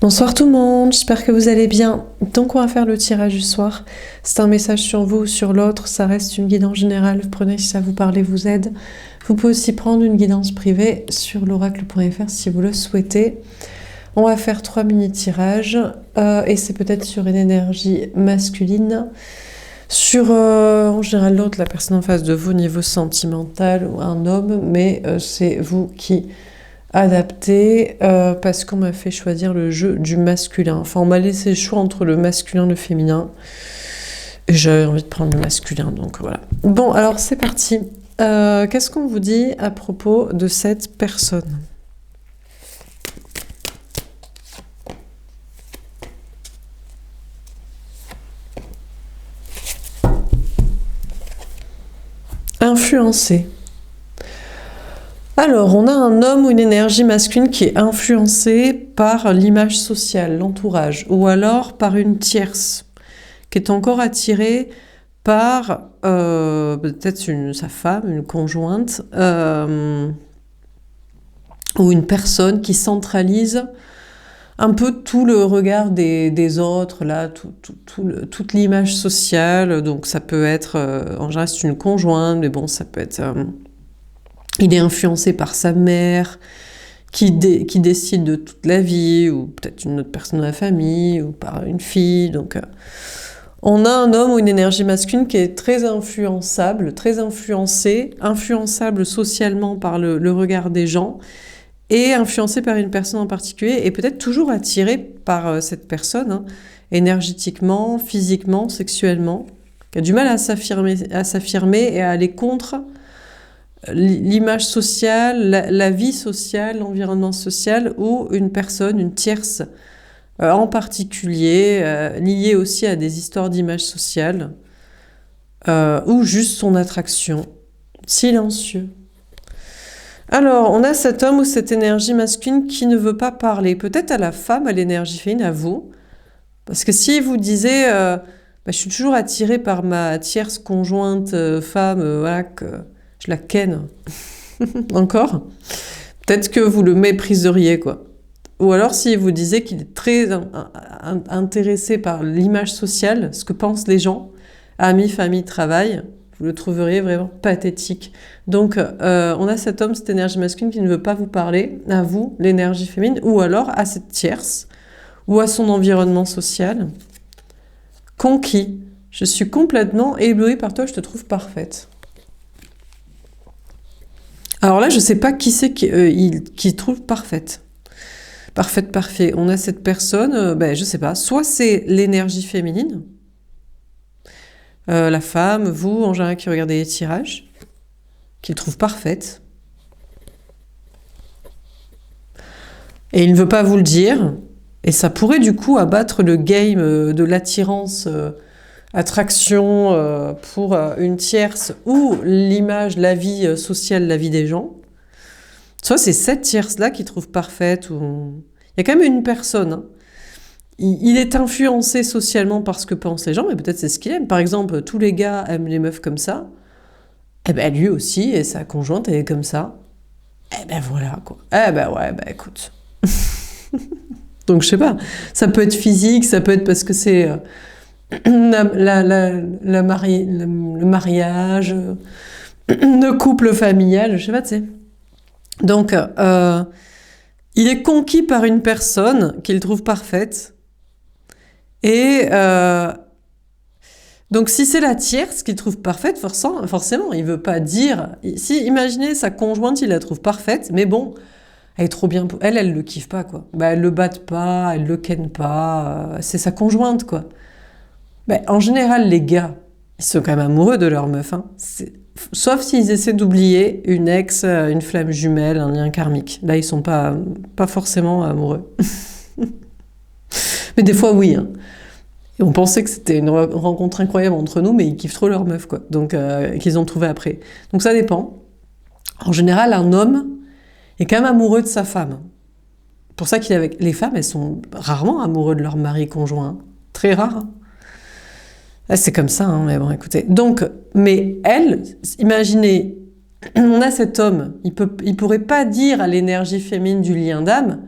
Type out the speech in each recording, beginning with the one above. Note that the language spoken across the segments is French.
Bonsoir tout le monde, j'espère que vous allez bien. Donc on va faire le tirage du soir. C'est un message sur vous ou sur l'autre, ça reste une guidance générale. Vous prenez si ça vous parle et vous aide. Vous pouvez aussi prendre une guidance privée sur l'oracle.fr si vous le souhaitez. On va faire 3 mini-tirages et c'est peut-être sur une énergie masculine. Sur en général l'autre, la personne en face de vous au niveau sentimental ou un homme, mais c'est vous qui adapté parce qu'on m'a fait choisir le jeu du masculin. Enfin, on m'a laissé le choix entre le masculin et le féminin. Et j'avais envie de prendre le masculin, donc voilà. Bon, alors c'est parti. Qu'est-ce qu'on vous dit à propos de cette personne ? Influencé. Alors, on a un homme ou une énergie masculine qui est influencée par l'image sociale, l'entourage, ou alors par une tierce, qui est encore attirée par peut-être sa femme, une conjointe, ou une personne qui centralise un peu tout le regard des autres, là, toute l'image sociale. Donc ça peut être, en général c'est une conjointe, mais bon, ça peut être... il est influencé par sa mère, qui décide de toute la vie, ou peut-être une autre personne de la famille, ou par une fille. Donc, on a un homme ou une énergie masculine qui est très influençable, très influençable socialement par le regard des gens, et influencé par une personne en particulier, et peut-être toujours attiré par cette personne, hein, énergétiquement, physiquement, sexuellement, qui a du mal à s'affirmer et à aller contre l'image sociale, la vie sociale, l'environnement social, ou une personne, une tierce en particulier, liée aussi à des histoires d'image sociale, ou juste son attraction, silencieux. Alors, on a cet homme ou cette énergie masculine qui ne veut pas parler, peut-être à la femme, à l'énergie féminine, à vous, parce que si vous disiez je suis toujours attirée par ma tierce conjointe femme, voilà, que je la ken encore, peut-être que vous le mépriseriez, quoi. Ou alors si vous disiez qu'il est très intéressé par l'image sociale, ce que pensent les gens, amis, famille, travail, vous le trouveriez vraiment pathétique. Donc on a cet homme, cette énergie masculine qui ne veut pas vous parler, à vous, l'énergie féminine, ou alors à cette tierce, ou à son environnement social. Conquis, je suis complètement éblouie par toi, je te trouve parfaite. Alors là, je ne sais pas qui c'est qui trouve parfaite. Parfaite, parfait. On a cette personne, je ne sais pas, soit c'est l'énergie féminine, la femme, vous, en général, qui regardez les tirages, qu'il trouve parfaite. Et il ne veut pas vous le dire, et ça pourrait du coup abattre le game de l'attirance, attraction pour une tierce, ou l'image, la vie sociale, la vie des gens. Soit c'est cette tierce-là qui trouve parfaite, ou... Il y a quand même une personne, hein. Il est influencé socialement par ce que pensent les gens, mais peut-être c'est ce qu'il aime. Par exemple, tous les gars aiment les meufs comme ça. Eh ben lui aussi, et sa conjointe, elle est comme ça. Eh ben voilà, quoi. Eh ben ouais, écoute. Donc je sais pas, ça peut être physique, ça peut être parce que c'est le mariage, le couple familial, je sais pas, tu sais. Donc, il est conquis par une personne qu'il trouve parfaite. Et donc, si c'est la tierce qu'il trouve parfaite, forcément, il veut pas dire... Si, imaginez, sa conjointe, il la trouve parfaite, mais bon, elle est trop bien... Elle le kiffe pas, quoi. Elle le batte pas, elle le ken pas, c'est sa conjointe, quoi. En général, les gars, ils sont quand même amoureux de leur meuf, hein. Sauf s'ils essaient d'oublier une ex, une flamme jumelle, un lien karmique. Là, ils sont pas forcément amoureux. Mais des fois, oui, hein. Et on pensait que c'était une rencontre incroyable entre nous, mais ils kiffent trop leur meuf, quoi. Donc, qu'ils ont trouvé après. Donc, ça dépend. En général, un homme est quand même amoureux de sa femme. Pour ça les femmes, elles sont rarement amoureuses de leur mari conjoint. Très rare, hein. C'est comme ça, hein, mais bon, écoutez. Donc, mais elle, imaginez, on a cet homme, il pourrait pas dire à l'énergie féminine du lien d'âme,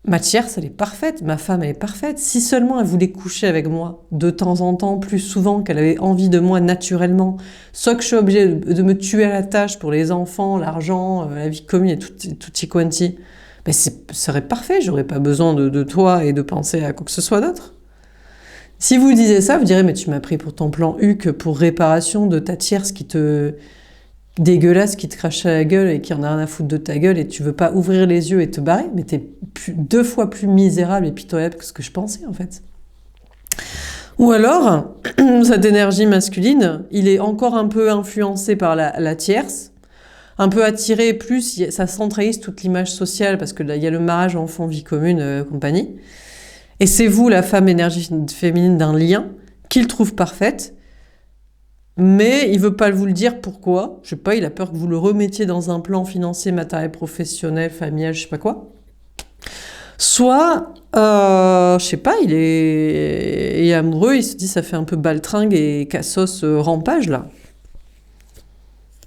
Ma tierce, elle est parfaite, ma femme, elle est parfaite. Si seulement elle voulait coucher avec moi, de temps en temps, plus souvent, qu'elle avait envie de moi naturellement, soit que je suis obligée de me tuer à la tâche pour les enfants, l'argent, la vie commune et tutti quanti, ben ce serait parfait, j'aurais pas besoin de toi et de penser à quoi que ce soit d'autre. Si vous disiez ça, vous direz, mais tu m'as pris pour ton plan HUC pour réparation de ta tierce qui te dégueulasse, qui te crache à la gueule et qui en a rien à foutre de ta gueule et tu veux pas ouvrir les yeux et te barrer, mais t'es deux fois plus misérable et pitoyable que ce que je pensais en fait. Ou alors, cette énergie masculine, il est encore un peu influencé par la tierce, un peu attiré plus, ça centralise toute l'image sociale parce que là, il y a le mariage enfant, vie commune, compagnie. Et c'est vous, la femme énergie féminine d'un lien, qu'il trouve parfaite, mais il veut pas vous le dire pourquoi. Je sais pas, il a peur que vous le remettiez dans un plan financier, matériel, professionnel, familial, je sais pas quoi. Soit, je sais pas, il est amoureux, il se dit ça fait un peu baltringue et cassos rampage là.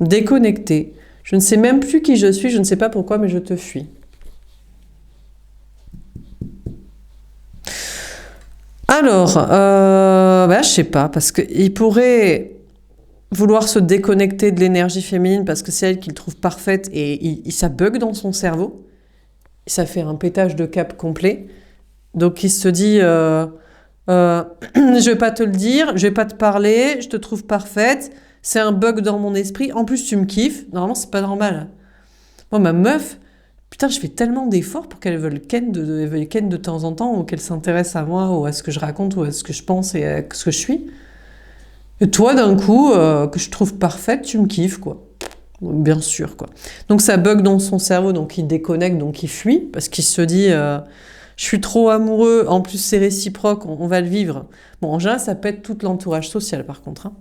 Déconnecté. Je ne sais même plus qui je suis, je ne sais pas pourquoi, mais je te fuis. Alors, je sais pas, parce qu'il pourrait vouloir se déconnecter de l'énergie féminine parce que c'est elle qu'il trouve parfaite et ça bug dans son cerveau. Ça fait un pétage de câble complet. Donc il se dit, je vais pas te le dire, je vais pas te parler, je te trouve parfaite, c'est un bug dans mon esprit, en plus tu me kiffes, normalement c'est pas normal. Moi ma meuf, putain je fais tellement d'efforts pour qu'elle veuille ken de temps en temps, ou qu'elle s'intéresse à moi, ou à ce que je raconte, ou à ce que je pense et à ce que je suis. Et toi d'un coup, que je trouve parfaite, tu me kiffes quoi. Bien sûr quoi. Donc ça bug dans son cerveau, donc il déconnecte, donc il fuit, parce qu'il se dit... je suis trop amoureux, en plus c'est réciproque, on va le vivre. Bon, en général, ça pète tout l'entourage social, par contre. Hein.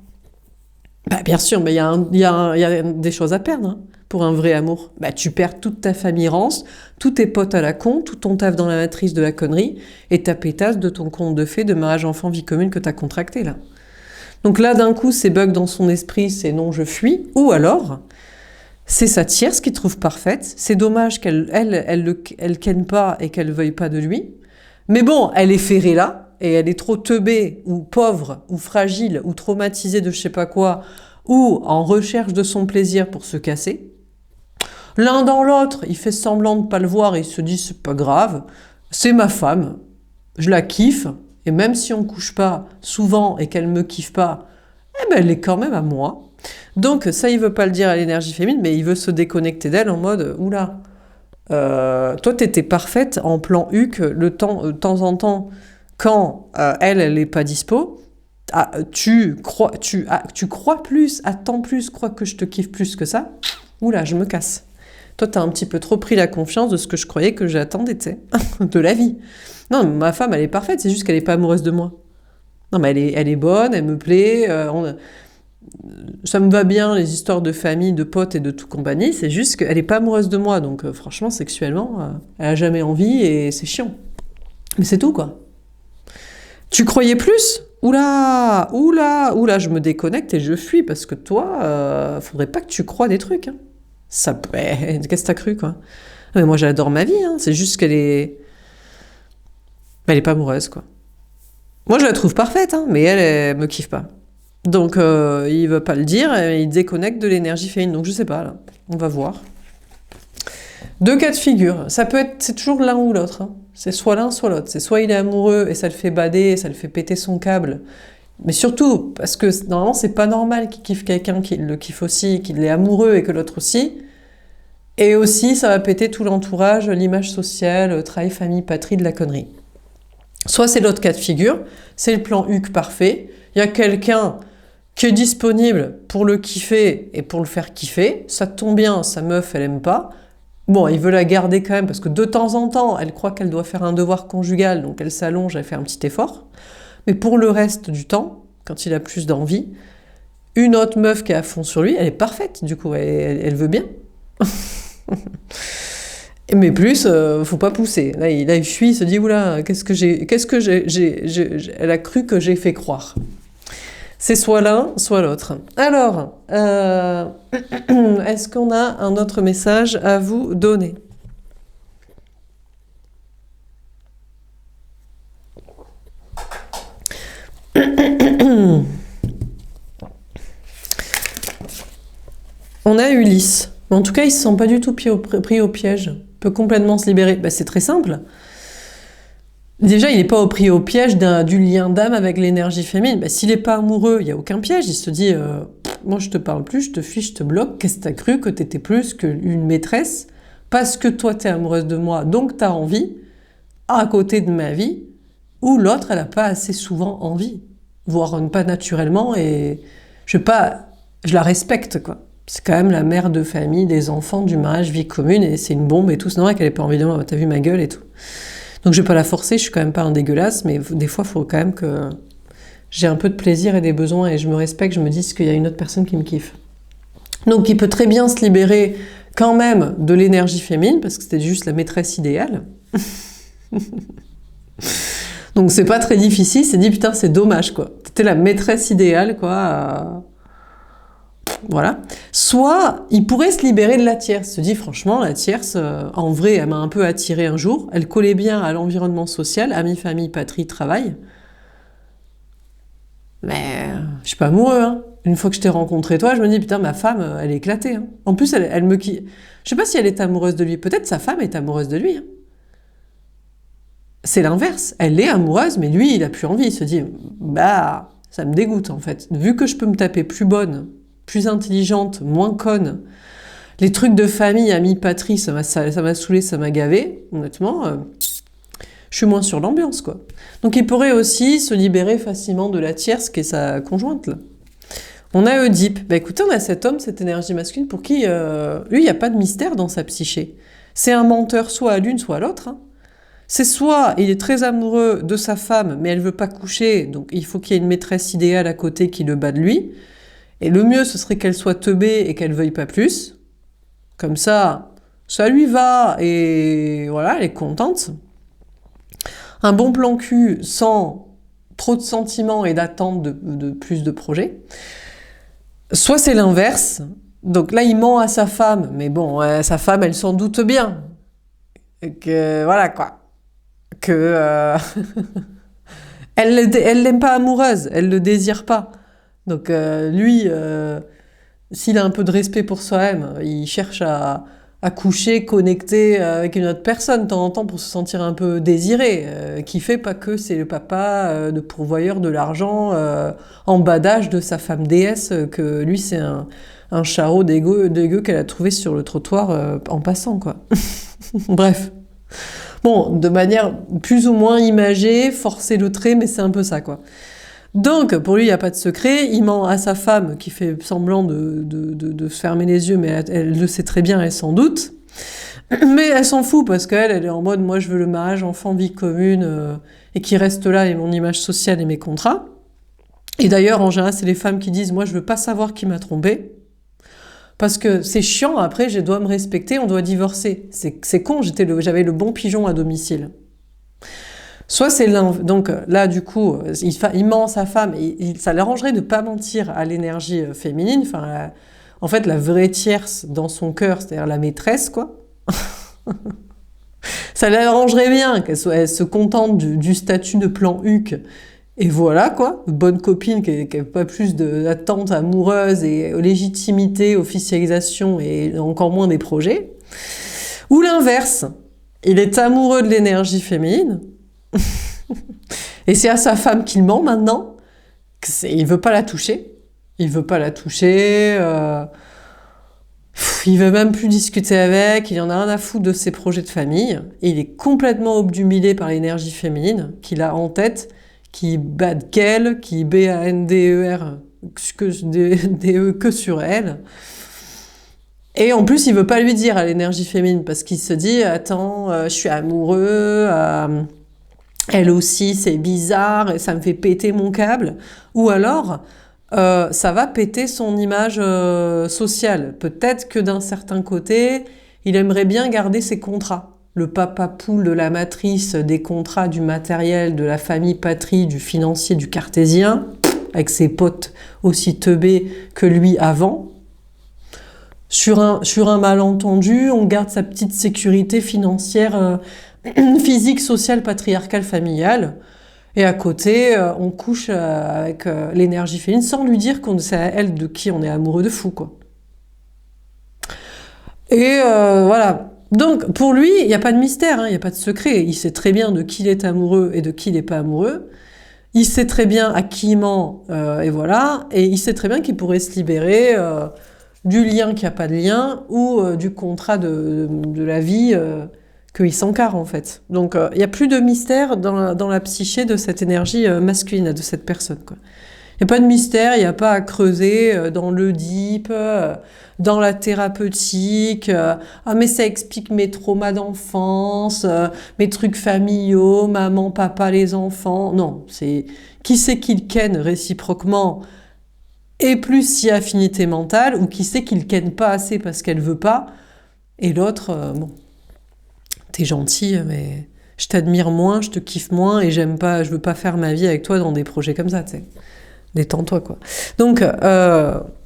Bah, bien sûr, mais il y a des choses à perdre hein, pour un vrai amour. Bah, tu perds toute ta famille rance, tous tes potes à la con, tout ton taf dans la matrice de la connerie, et ta pétasse de ton conte de fées de mariage enfant vie commune que t'as contracté, là. Donc là, d'un coup, c'est bug dans son esprit, c'est non, je fuis. Ou alors, c'est sa tierce qu'il trouve parfaite. C'est dommage elle ken pas et qu'elle veuille pas de lui. Mais bon, elle est ferrée là, et elle est trop teubée, ou pauvre, ou fragile, ou traumatisée de je sais pas quoi, ou en recherche de son plaisir pour se casser. L'un dans l'autre, il fait semblant de pas le voir et il se dit c'est pas grave, c'est ma femme, je la kiffe, et même si on couche pas souvent et qu'elle me kiffe pas, eh ben elle est quand même à moi. Donc ça, il veut pas le dire à l'énergie féminine, mais il veut se déconnecter d'elle en mode oula. Toi, t'étais parfaite en plan HUC, de temps en temps, quand elle est pas dispo. Tu crois plus, attends plus, crois que je te kiffe plus que ça. Oula, je me casse. Toi, t'as un petit peu trop pris la confiance de ce que je croyais que j'attendais, tu sais, de la vie. Non, ma femme, elle est parfaite, c'est juste qu'elle est pas amoureuse de moi. Non, mais elle est bonne, elle me plaît. Ça me va bien, les histoires de famille, de potes et de tout compagnie, c'est juste qu'elle est pas amoureuse de moi, donc franchement, sexuellement, elle a jamais envie et c'est chiant. Mais c'est tout, quoi. Tu croyais plus? Oula, oula, oula, je me déconnecte et je fuis parce que toi, faudrait pas que tu crois des trucs. Hein. Ça, qu'est-ce que t'as cru, quoi? Mais moi, j'adore ma vie, hein. C'est juste elle est pas amoureuse, quoi. Moi, je la trouve parfaite, hein, mais elle me kiffe pas. Donc, il veut pas le dire, et il déconnecte de l'énergie féminine. Donc, je sais pas, là. On va voir. Deux cas de figure. Ça peut être, c'est toujours l'un ou l'autre. Hein. C'est soit l'un, soit l'autre. C'est soit il est amoureux et ça le fait bader, ça le fait péter son câble. Mais surtout, parce que normalement, c'est pas normal qu'il kiffe quelqu'un qui le kiffe aussi, qu'il est amoureux et que l'autre aussi. Et aussi, ça va péter tout l'entourage, l'image sociale, travail, famille, patrie, de la connerie. Soit c'est l'autre cas de figure, c'est le plan HUC parfait. Il y a quelqu'un qui est disponible pour le kiffer et pour le faire kiffer. Ça tombe bien, sa meuf, elle aime pas. Bon, il veut la garder quand même parce que de temps en temps, elle croit qu'elle doit faire un devoir conjugal, donc elle s'allonge, elle fait un petit effort. Mais pour le reste du temps, quand il a plus d'envie, une autre meuf qui est à fond sur lui, elle est parfaite, du coup, elle veut bien. Mais plus, faut pas pousser. Là, il fuit, il se dit, oula, elle a cru que j'ai fait croire. C'est soit l'un, soit l'autre. Alors, est-ce qu'on a un autre message à vous donner? On a Ulysse. En tout cas, il se sent pas du tout pris au piège. Il peut complètement se libérer. Bah, c'est très simple. Déjà, il n'est pas pris au piège du lien d'âme avec l'énergie féminine. Bah, s'il n'est pas amoureux, il n'y a aucun piège. Il se dit moi, je te parle plus, je te fiche, je te bloque. Qu'est-ce que t'as cru que t'étais plus qu'une maîtresse parce que toi, t'es amoureuse de moi, donc t'as envie, à côté de ma vie, où l'autre, elle n'a pas assez souvent envie, voire pas naturellement, et je la respecte, quoi. C'est quand même la mère de famille, des enfants, du mariage, vie commune, et c'est une bombe et tout. C'est normal qu'elle ait pas envie de moi, t'as vu ma gueule et tout. Donc je vais pas la forcer, je suis quand même pas un dégueulasse, mais des fois, il faut quand même que j'ai un peu de plaisir et des besoins, et je me respecte, je me dis qu'il y a une autre personne qui me kiffe. Donc il peut très bien se libérer quand même de l'énergie féminine, parce que c'était juste la maîtresse idéale. Donc c'est pas très difficile, c'est dit putain c'est dommage quoi. T'étais la maîtresse idéale quoi. Voilà. Soit il pourrait se libérer de la tierce, se dit franchement la tierce, en vrai elle m'a un peu attirée un jour, elle collait bien à l'environnement social, amis, famille, patrie, travail. Mais je suis pas amoureux hein. Une fois que je t'ai rencontré toi, je me dis putain ma femme elle est éclatée. Hein. En plus elle me je sais pas si elle est amoureuse de lui, peut-être sa femme est amoureuse de lui. Hein. C'est l'inverse. Elle est amoureuse, mais lui, il a plus envie. Il se dit, bah, ça me dégoûte en fait. Vu que je peux me taper plus bonne, plus intelligente, moins conne, les trucs de famille, amis, patrie, ça m'a saoulé, ça m'a gavé. Honnêtement, je suis moins sur l'ambiance, quoi. Donc il pourrait aussi se libérer facilement de la tierce qui est sa conjointe, là. On a Oedipe. Bah écoutez, on a cet homme, cette énergie masculine, pour qui, lui, il n'y a pas de mystère dans sa psyché. C'est un menteur soit à l'une, soit à l'autre, hein. C'est soit il est très amoureux de sa femme, mais elle veut pas coucher, donc il faut qu'il y ait une maîtresse idéale à côté qui le bat de lui. Et le mieux, ce serait qu'elle soit teubée et qu'elle veuille pas plus. Comme ça lui va et voilà, elle est contente. Un bon plan cul sans trop de sentiments et d'attente de plus de projets. Soit c'est l'inverse. Donc là, il ment à sa femme, mais bon, sa femme, elle s'en doute bien. Et que voilà quoi. Que elle l'aime pas amoureuse, elle le désire pas. Donc lui, s'il a un peu de respect pour soi-même, il cherche à coucher, connecter avec une autre personne de temps en temps pour se sentir un peu désiré. Qui fait pas que c'est le papa de pourvoyeur de l'argent en badage de sa femme déesse, que lui c'est un charreau dégueu qu'elle a trouvé sur le trottoir en passant quoi. Bref. Bon, de manière plus ou moins imagée, forcer le trait, mais c'est un peu ça, quoi. Donc, pour lui, il n'y a pas de secret. Il ment à sa femme, qui fait semblant de se fermer les yeux, mais elle le sait très bien, elle s'en doute. Mais elle s'en fout, parce elle est en mode, moi, je veux le mariage, enfant, vie commune, et qui reste là, et mon image sociale et mes contrats. Et d'ailleurs, en général, c'est les femmes qui disent, moi, je veux pas savoir qui m'a trompée. Parce que c'est chiant, après, je dois me respecter, on doit divorcer. C'est con, j'avais le bon pigeon à domicile. Soit c'est donc là, du coup, il ment à sa femme, et ça l'arrangerait de ne pas mentir à l'énergie féminine, enfin, en fait, la vraie tierce dans son cœur, c'est-à-dire la maîtresse, quoi. Ça l'arrangerait bien elle se contente du statut de plan Huc. Et voilà quoi, bonne copine qui n'a pas plus d'attente amoureuse et légitimité, officialisation et encore moins des projets. Ou l'inverse, il est amoureux de l'énergie féminine et c'est à sa femme qu'il ment maintenant, il veut pas la toucher. Il veut pas la toucher, il veut même plus discuter avec, il en a rien à foutre de ses projets de famille. Et il est complètement obnubilé par l'énergie féminine qu'il a en tête, qui bat qu'elle, qui B-A-N-D-E-R que sur elle. Et en plus, il veut pas lui dire à l'énergie féminine, parce qu'il se dit, attends, je suis amoureux, elle aussi, c'est bizarre, et ça me fait péter mon câble. Ou alors, ça va péter son image sociale. Peut-être que d'un certain côté, il aimerait bien garder ses contrats. Le papa poule de la matrice, des contrats, du matériel, de la famille patrie, du financier, du cartésien, avec ses potes aussi teubés que lui avant. Sur un malentendu, on garde sa petite sécurité financière, physique, sociale, patriarcale, familiale. Et à côté, on couche avec l'énergie féminine sans lui dire que c'est à elle de qui on est amoureux de fou, quoi. Et voilà. Donc, pour lui, il n'y a pas de mystère, hein, il n'y a pas de secret. Il sait très bien de qui il est amoureux et de qui il n'est pas amoureux. Il sait très bien à qui il ment, et voilà. Et il sait très bien qu'il pourrait se libérer du lien qui n'a pas de lien ou du contrat de la vie qu'il s'encarre, en fait. Donc, il n'y a plus de mystère dans la psyché de cette énergie masculine, de cette personne, quoi. Il n'y a pas de mystère, il n'y a pas à creuser dans l'Oedipe, dans la thérapeutique. Ah, mais ça explique mes traumas d'enfance, mes trucs familiaux, maman, papa, les enfants. Non, c'est qui c'est qui le ken réciproquement et plus si affinité mentale, ou qui c'est qui le ken pas assez parce qu'elle veut pas, et l'autre, bon, t'es gentil, mais je t'admire moins, je te kiffe moins, et je veux pas faire ma vie avec toi dans des projets comme ça, tu sais. Détends-toi, quoi. Donc,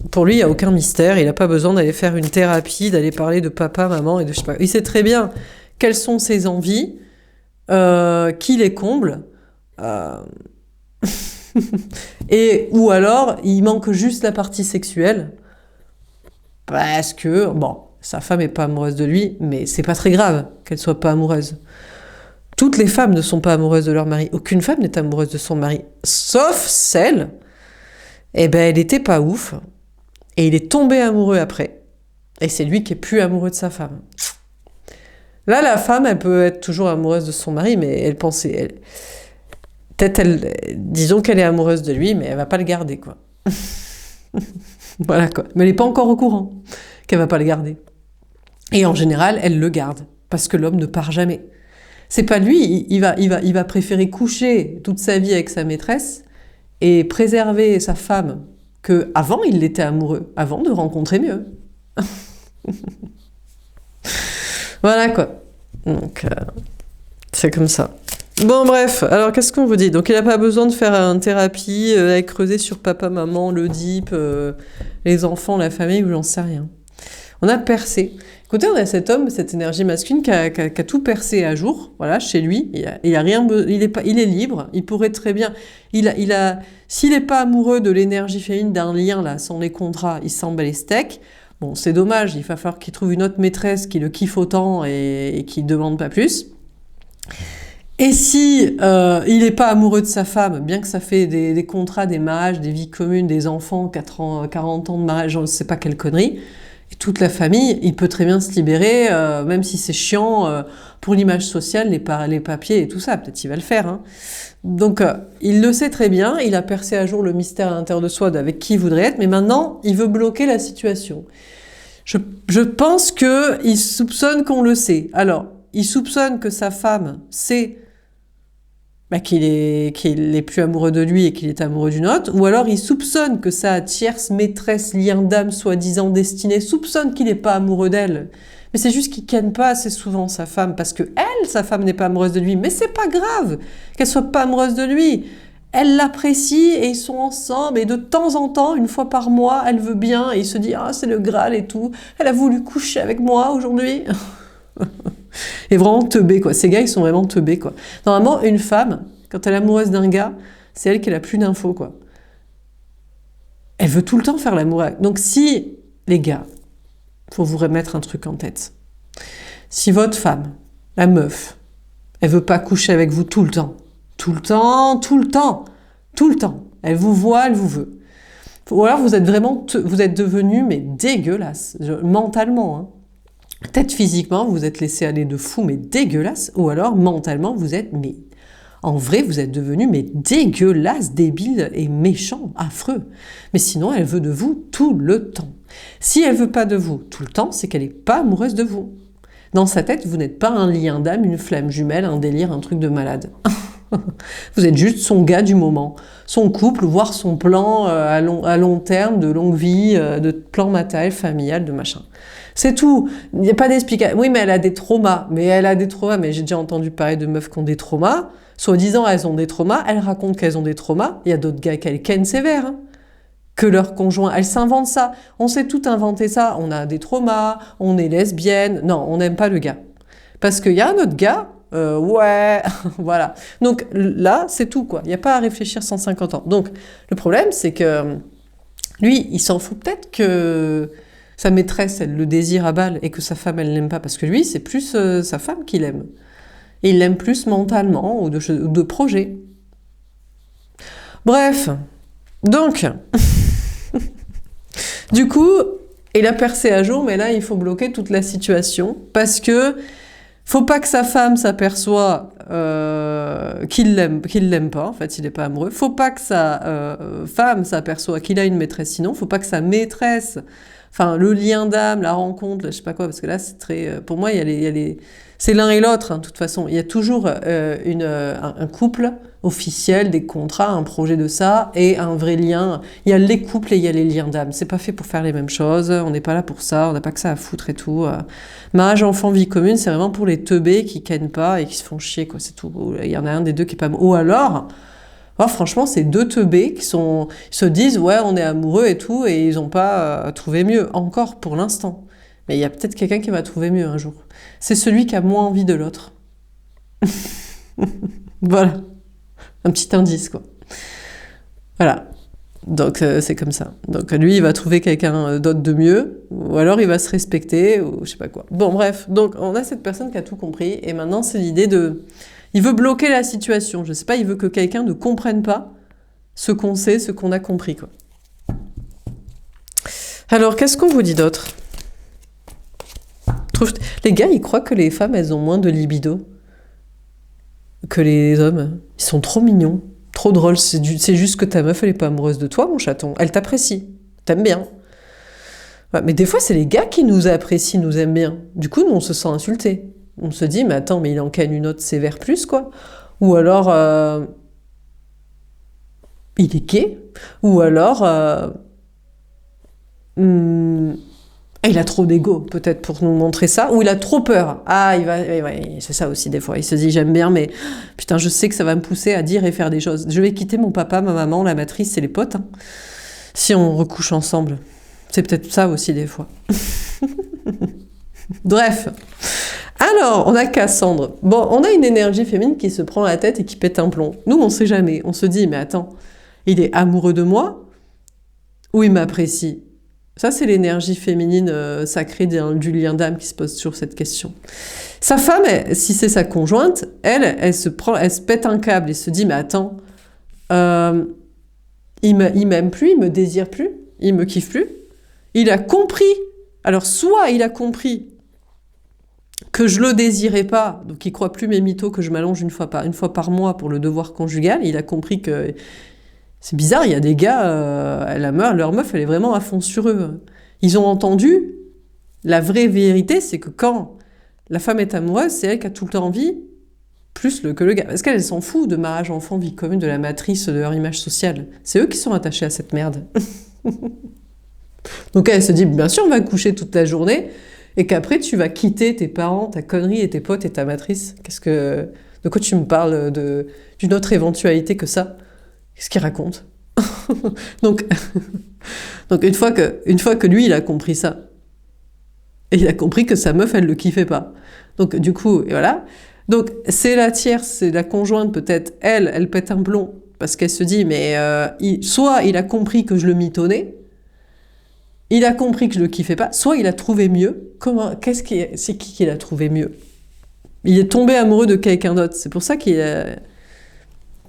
pour lui, il n'y a aucun mystère. Il n'a pas besoin d'aller faire une thérapie, d'aller parler de papa, maman et de je sais pas. Il sait très bien quelles sont ses envies, qui les comble. euh, et ou alors, il manque juste la partie sexuelle. Parce que, bon, sa femme n'est pas amoureuse de lui, mais c'est pas très grave qu'elle soit pas amoureuse. Toutes les femmes ne sont pas amoureuses de leur mari. Aucune femme n'est amoureuse de son mari. Sauf celle... Eh ben, elle était pas ouf. Et il est tombé amoureux après. Et c'est lui qui est plus amoureux de sa femme. Là, la femme, elle peut être toujours amoureuse de son mari, mais elle pensait... disons qu'elle est amoureuse de lui, mais elle va pas le garder, quoi. Voilà, quoi. Mais elle n'est pas encore au courant qu'elle va pas le garder. Et en général, elle le garde. Parce que l'homme ne part jamais. C'est pas lui, il va préférer coucher toute sa vie avec sa maîtresse et préserver sa femme que avant il l'était amoureux, avant de rencontrer mieux. Voilà, quoi. Donc, c'est comme ça. Bon, bref, alors qu'est-ce qu'on vous dit? Donc, il n'a pas besoin de faire une thérapie, à creuser sur papa, maman, l'Oedipe, les enfants, la famille, ou j'en sais rien. On a percé. Écoutez, on a cet homme, cette énergie masculine qui a tout percé à jour, voilà, chez lui. Il a rien, il est libre. Il pourrait très bien. S'il n'est pas amoureux de l'énergie féminine d'un lien là, sans les contrats, il s'en bat les steaks. Bon, c'est dommage. Il va falloir qu'il trouve une autre maîtresse qui le kiffe autant et qui ne demande pas plus. Et si il n'est pas amoureux de sa femme, bien que ça fait des contrats, des mariages, des vies communes, des enfants, 40 ans de mariage, je ne sais pas quelle connerie. Et toute la famille, il peut très bien se libérer, même si c'est chiant pour l'image sociale, les papiers et tout ça. Peut-être qu'il va le faire. Hein. Donc, il le sait très bien. Il a percé à jour le mystère à l'intérieur de soi avec qui il voudrait être. Mais maintenant, il veut bloquer la situation. Je pense qu'il soupçonne qu'on le sait. Alors, il soupçonne que sa femme sait qu'il est plus amoureux de lui et qu'il est amoureux d'une autre, ou alors il soupçonne que sa tierce maîtresse, lien d'âme, soi-disant destinée, soupçonne qu'il n'est pas amoureux d'elle. Mais c'est juste qu'il ken pas assez souvent sa femme, parce que sa femme n'est pas amoureuse de lui. Mais c'est pas grave qu'elle soit pas amoureuse de lui. Elle l'apprécie et ils sont ensemble, et de temps en temps, une fois par mois, elle veut bien, et il se dit « Ah, c'est le Graal et tout, elle a voulu coucher avec moi aujourd'hui !» Et vraiment teubé, quoi. Ces gars, ils sont vraiment teubés, quoi. Normalement, une femme, quand elle est amoureuse d'un gars, c'est elle qui a la plus d'infos, quoi. Elle veut tout le temps faire l'amour avec. Donc si, les gars, faut vous remettre un truc en tête. Si votre femme, la meuf, elle veut pas coucher avec vous tout le temps, elle vous voit, elle vous veut. Ou alors vous êtes devenu, mais dégueulasse, mentalement, hein. Peut-être physiquement, vous êtes laissé aller de fou, mais dégueulasse. Ou alors, mentalement, vous êtes devenu, mais dégueulasse, débile et méchant, affreux. Mais sinon, elle veut de vous tout le temps. Si elle veut pas de vous tout le temps, c'est qu'elle n'est pas amoureuse de vous. Dans sa tête, vous n'êtes pas un lien d'âme, une flamme jumelle, un délire, un truc de malade. Vous êtes juste son gars du moment. Son couple, voire son plan à long terme, de longue vie, de plan matériel, familial, de machin. C'est tout. Il n'y a pas d'explication. Oui, mais elle a des traumas. Mais j'ai déjà entendu parler de meufs qui ont des traumas. Soi-disant, elles ont des traumas. Elles racontent qu'elles ont des traumas. Il y a d'autres gars qui ken sévère. Hein. Que leur conjoint. Elles s'inventent ça. On s'est tout inventé ça. On a des traumas. On est lesbienne. Non, on n'aime pas le gars. Parce qu'il y a un autre gars. Ouais, voilà. Donc là, c'est tout, quoi. Il n'y a pas à réfléchir 150 ans. Donc, le problème, c'est que lui, il s'en fout peut-être sa maîtresse, elle le désire à balle et que sa femme, elle l'aime pas. Parce que lui, c'est plus sa femme qui l'aime. Et il l'aime plus mentalement ou de projet. Bref, donc, du coup, il a percé à jour, mais là, il faut bloquer toute la situation parce que faut pas que sa femme s'aperçoive qu'il l'aime pas, en fait, il est pas amoureux. Faut pas que sa femme s'aperçoive qu'il a une maîtresse, sinon, faut pas que sa maîtresse, enfin, le lien d'âme, la rencontre, je sais pas quoi, parce que là, c'est très, pour moi, il y a les, c'est l'un et l'autre, hein, de toute façon. Il y a toujours un couple officiel, des contrats, un projet de ça, et un vrai lien. Il y a les couples et il y a les liens d'âme. C'est pas fait pour faire les mêmes choses, on n'est pas là pour ça, on n'a pas que ça à foutre et tout. Mariage, enfant, vie commune, c'est vraiment pour les teubés qui kennent pas et qui se font chier, quoi, c'est tout. Il y en a un des deux qui est pas... Ou alors... Oh, franchement, c'est deux teubés qui se disent, ouais, on est amoureux et tout, et ils n'ont pas trouvé mieux, encore pour l'instant. Mais il y a peut-être quelqu'un qui va trouver mieux un jour. C'est celui qui a moins envie de l'autre. Voilà. Un petit indice, quoi. Voilà. Donc, c'est comme ça. Donc, lui, il va trouver quelqu'un d'autre de mieux, ou alors il va se respecter, ou je sais pas quoi. Bon, bref. Donc, on a cette personne qui a tout compris, et maintenant, c'est l'idée de... Il veut bloquer la situation. Je sais pas, il veut que quelqu'un ne comprenne pas ce qu'on sait, ce qu'on a compris, quoi. Alors, qu'est-ce qu'on vous dit d'autre ? Les gars, ils croient que les femmes, elles ont moins de libido que les hommes. Ils sont trop mignons, trop drôles. C'est juste que ta meuf, elle est pas amoureuse de toi, mon chaton. Elle t'apprécie, t'aime bien. Ouais, mais des fois, c'est les gars qui nous apprécient, nous aiment bien. Du coup, nous, on se sent insultés. On se dit, mais attends, mais il en canne une autre sévère plus, quoi. Ou alors, il est gay. Ou alors, il a trop d'ego, peut-être, pour nous montrer ça. Ou il a trop peur. Ah, ouais, c'est ça aussi, des fois. Il se dit, j'aime bien, mais putain, je sais que ça va me pousser à dire et faire des choses. Je vais quitter mon papa, ma maman, la matrice et les potes, hein, si on recouche ensemble. C'est peut-être ça aussi, des fois. Bref. Alors, on a Cassandre. Bon, on a une énergie féminine qui se prend la tête et qui pète un plomb. Nous, on sait jamais. On se dit, mais attends, il est amoureux de moi ou il m'apprécie? Ça, c'est l'énergie féminine sacrée du lien d'âme qui se pose sur cette question. Sa femme, si c'est sa conjointe, elle se pète un câble et se dit, mais attends, il m'aime plus, il me désire plus, il me kiffe plus. Il a compris. Alors, soit il a compris que je le désirais pas, donc il croit plus mes mythos que je m'allonge une fois par mois pour le devoir conjugal. Il a compris que c'est bizarre, il y a des gars, leur meuf, elle est vraiment à fond sur eux. Ils ont entendu, la vraie vérité, c'est que quand la femme est amoureuse, c'est elle qui a tout le temps envie, plus que le gars. Parce qu'elle s'en fout de mariage, enfant, vie commune, de la matrice, de leur image sociale. C'est eux qui sont attachés à cette merde. Donc elle se dit, bien sûr, on va coucher toute la journée, et qu'après, tu vas quitter tes parents, ta connerie et tes potes et ta matrice. De quoi tu me parles d'une autre éventualité que ça? Qu'est-ce qu'il raconte? donc, une fois que lui, il a compris ça, et il a compris que sa meuf, elle le kiffait pas. Donc, du coup, et voilà. Donc, c'est la tierce, c'est la conjointe, peut-être, elle pète un plomb, parce qu'elle se dit, mais soit il a compris que je le mitonnais, il a compris que je le kiffais pas, soit il a trouvé mieux. C'est qui l'a trouvé mieux? Il est tombé amoureux de quelqu'un d'autre. C'est pour ça qu'il a...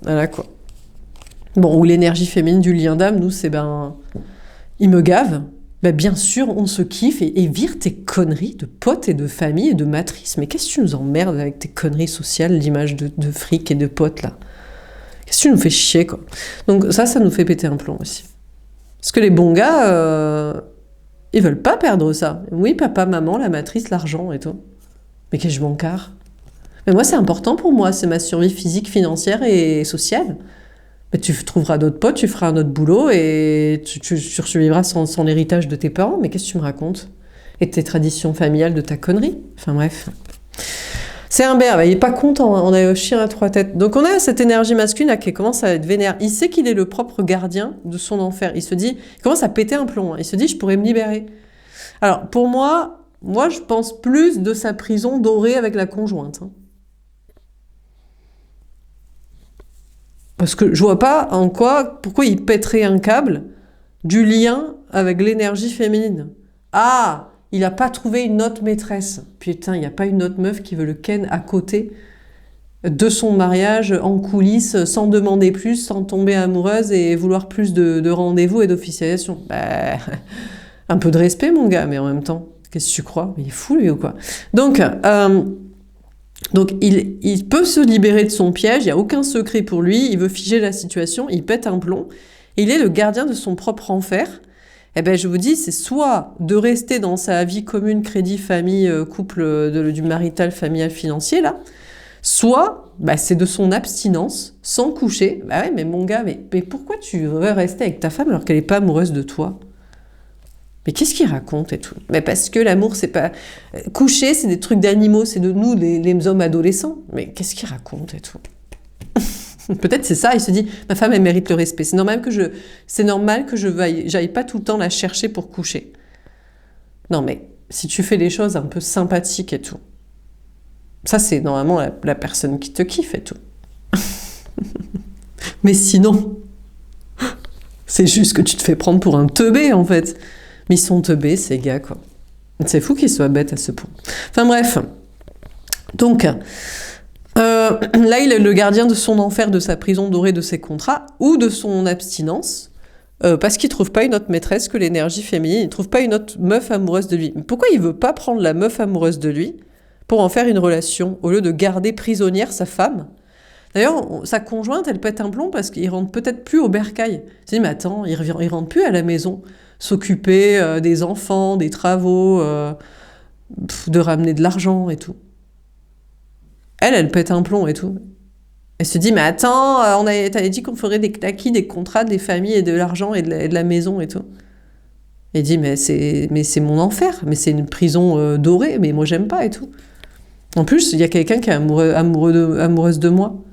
Voilà, quoi. Bon, ou l'énergie féminine du lien d'âme, nous, c'est il me gave. Ben, bien sûr, on se kiffe et vire tes conneries de potes et de famille et de matrice. Mais qu'est-ce que tu nous emmerdes avec tes conneries sociales, l'image de fric et de potes, là? Qu'est-ce que tu nous fais chier, quoi? Donc ça nous fait péter un plomb aussi. Parce que les bons gars, ils veulent pas perdre ça. Oui, papa, maman, la matrice, l'argent et tout. Mais qu'est-ce que je m'en carre? Mais moi, c'est important pour moi. C'est ma survie physique, financière et sociale. Mais tu trouveras d'autres potes, tu feras un autre boulot et tu survivras sans l'héritage de tes parents. Mais qu'est-ce que tu me racontes? Et tes traditions familiales de ta connerie. Enfin bref. C'est un berbe, il est pas content, hein. On a un chien à trois têtes. Donc on a cette énergie masculine là, qui commence à être vénère. Il sait qu'il est le propre gardien de son enfer. Il se dit, il commence à péter un plomb. Hein. Il se dit, je pourrais me libérer. Alors pour moi, je pense plus de sa prison dorée avec la conjointe. Hein. Parce que je vois pas pourquoi il pèterait un câble du lien avec l'énergie féminine. Ah, il a pas trouvé une autre maîtresse. Putain, il n'y a pas une autre meuf qui veut le ken à côté de son mariage, en coulisses, sans demander plus, sans tomber amoureuse et vouloir plus de rendez-vous et d'officialisation. Bah, un peu de respect, mon gars, mais en même temps, qu'est-ce que tu crois? Il est fou, lui, ou quoi? Donc il peut se libérer de son piège, il n'y a aucun secret pour lui, il veut figer la situation, il pète un plomb, et il est le gardien de son propre enfer. Eh ben, je vous dis, c'est soit de rester dans sa vie commune, crédit, famille, couple, du marital, familial, financier, là, soit bah, c'est de son abstinence, sans coucher. Bah ouais, mais mon gars, mais pourquoi tu veux rester avec ta femme alors qu'elle n'est pas amoureuse de toi? Mais qu'est-ce qu'il raconte et tout? Mais parce que l'amour, c'est pas... Coucher, c'est des trucs d'animaux, c'est de nous, les hommes adolescents. Mais qu'est-ce qu'il raconte et tout? Peut-être c'est ça, il se dit, ma femme, elle mérite le respect. C'est normal que j'aille pas tout le temps la chercher pour coucher. Non, mais si tu fais des choses un peu sympathiques et tout, ça, c'est normalement la personne qui te kiffe et tout. Mais sinon, c'est juste que tu te fais prendre pour un teubé, en fait. Mais ils sont teubés, ces gars, quoi. C'est fou qu'ils soient bêtes à ce point. Enfin bref. Donc, là, il est le gardien de son enfer, de sa prison dorée, de ses contrats, ou de son abstinence, parce qu'il trouve pas une autre maîtresse que l'énergie féminine, il trouve pas une autre meuf amoureuse de lui. Mais pourquoi il veut pas prendre la meuf amoureuse de lui pour en faire une relation, au lieu de garder prisonnière sa femme? D'ailleurs, sa conjointe, elle pète un plomb parce qu'il rentre peut-être plus au bercail. Il se dit, mais attends, il rentre plus à la maison, s'occuper des enfants, des travaux, de ramener de l'argent et tout. Elle pète un plomb et tout. Elle se dit, mais attends, t'avais dit qu'on ferait des acquis, des contrats, des familles et de l'argent et de la maison et tout. Il dit, mais c'est mon enfer, mais c'est une prison dorée, mais moi j'aime pas et tout. En plus, il y a quelqu'un qui est amoureuse de moi,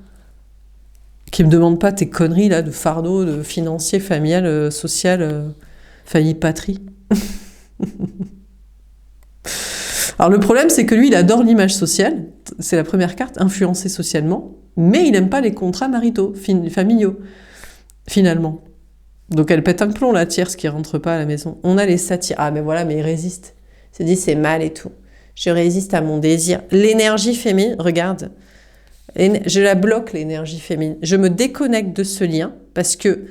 qui me demande pas tes conneries là de fardeau, de financier, familial, social, famille, patrie. Alors le problème, c'est que lui, il adore l'image sociale, c'est la première carte, influencé socialement, mais il n'aime pas les contrats maritaux, familiaux, finalement. Donc elle pète un plomb, la tierce, qui rentre pas à la maison. On a les satires. Ah mais voilà, mais il résiste. Il se dit, c'est mal et tout. Je résiste à mon désir. L'énergie féminine, regarde, je la bloque, l'énergie féminine. Je me déconnecte de ce lien, parce que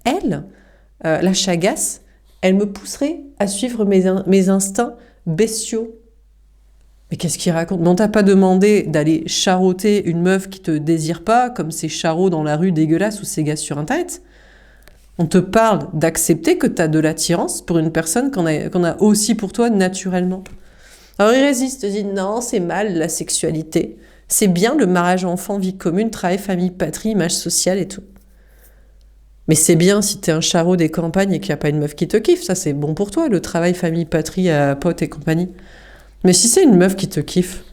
elle, la chagasse, elle me pousserait à suivre mes instincts bestiaux. Mais qu'est-ce qu'il raconte? Mais on t'a pas demandé d'aller charroter une meuf qui te désire pas, comme ces charros dans la rue dégueulasse ou ces gars sur Internet. On te parle d'accepter que t'as de l'attirance pour une personne qu'on a aussi pour toi naturellement. Alors il résiste, il dit non, c'est mal la sexualité. C'est bien le mariage enfant, vie commune, travail, famille, patrie, image sociale et tout. Mais c'est bien si t'es un charrot des campagnes et qu'il n'y a pas une meuf qui te kiffe. Ça, c'est bon pour toi, le travail, famille, patrie, potes et compagnie. Mais si c'est une meuf qui te kiffe,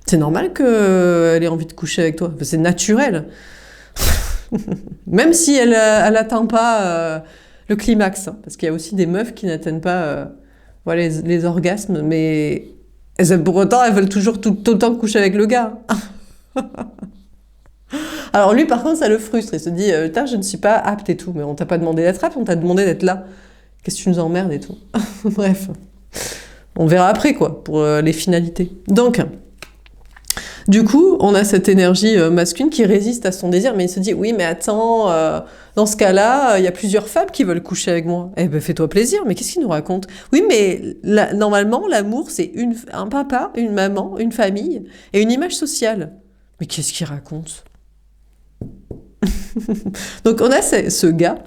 c'est normal qu'elle ait envie de coucher avec toi. C'est naturel. Même si elle n'atteint pas le climax. Hein, parce qu'il y a aussi des meufs qui n'atteignent pas voilà, les orgasmes, mais pour autant, elles veulent toujours tout le temps coucher avec le gars. Alors lui, par contre, ça le frustre. Il se dit, putain, je ne suis pas apte et tout. Mais on t'a pas demandé d'être apte, on t'a demandé d'être là. Qu'est-ce que tu nous emmerdes et tout. Bref. On verra après, quoi, pour les finalités. Donc, du coup, on a cette énergie masculine qui résiste à son désir, mais il se dit, oui, mais attends, dans ce cas-là, il y a plusieurs femmes qui veulent coucher avec moi. Eh ben, fais-toi plaisir, mais qu'est-ce qu'il nous raconte? Oui, mais normalement, l'amour, c'est un papa, une maman, une famille et une image sociale. Mais qu'est-ce qu'il raconte? Donc, on a ce gars,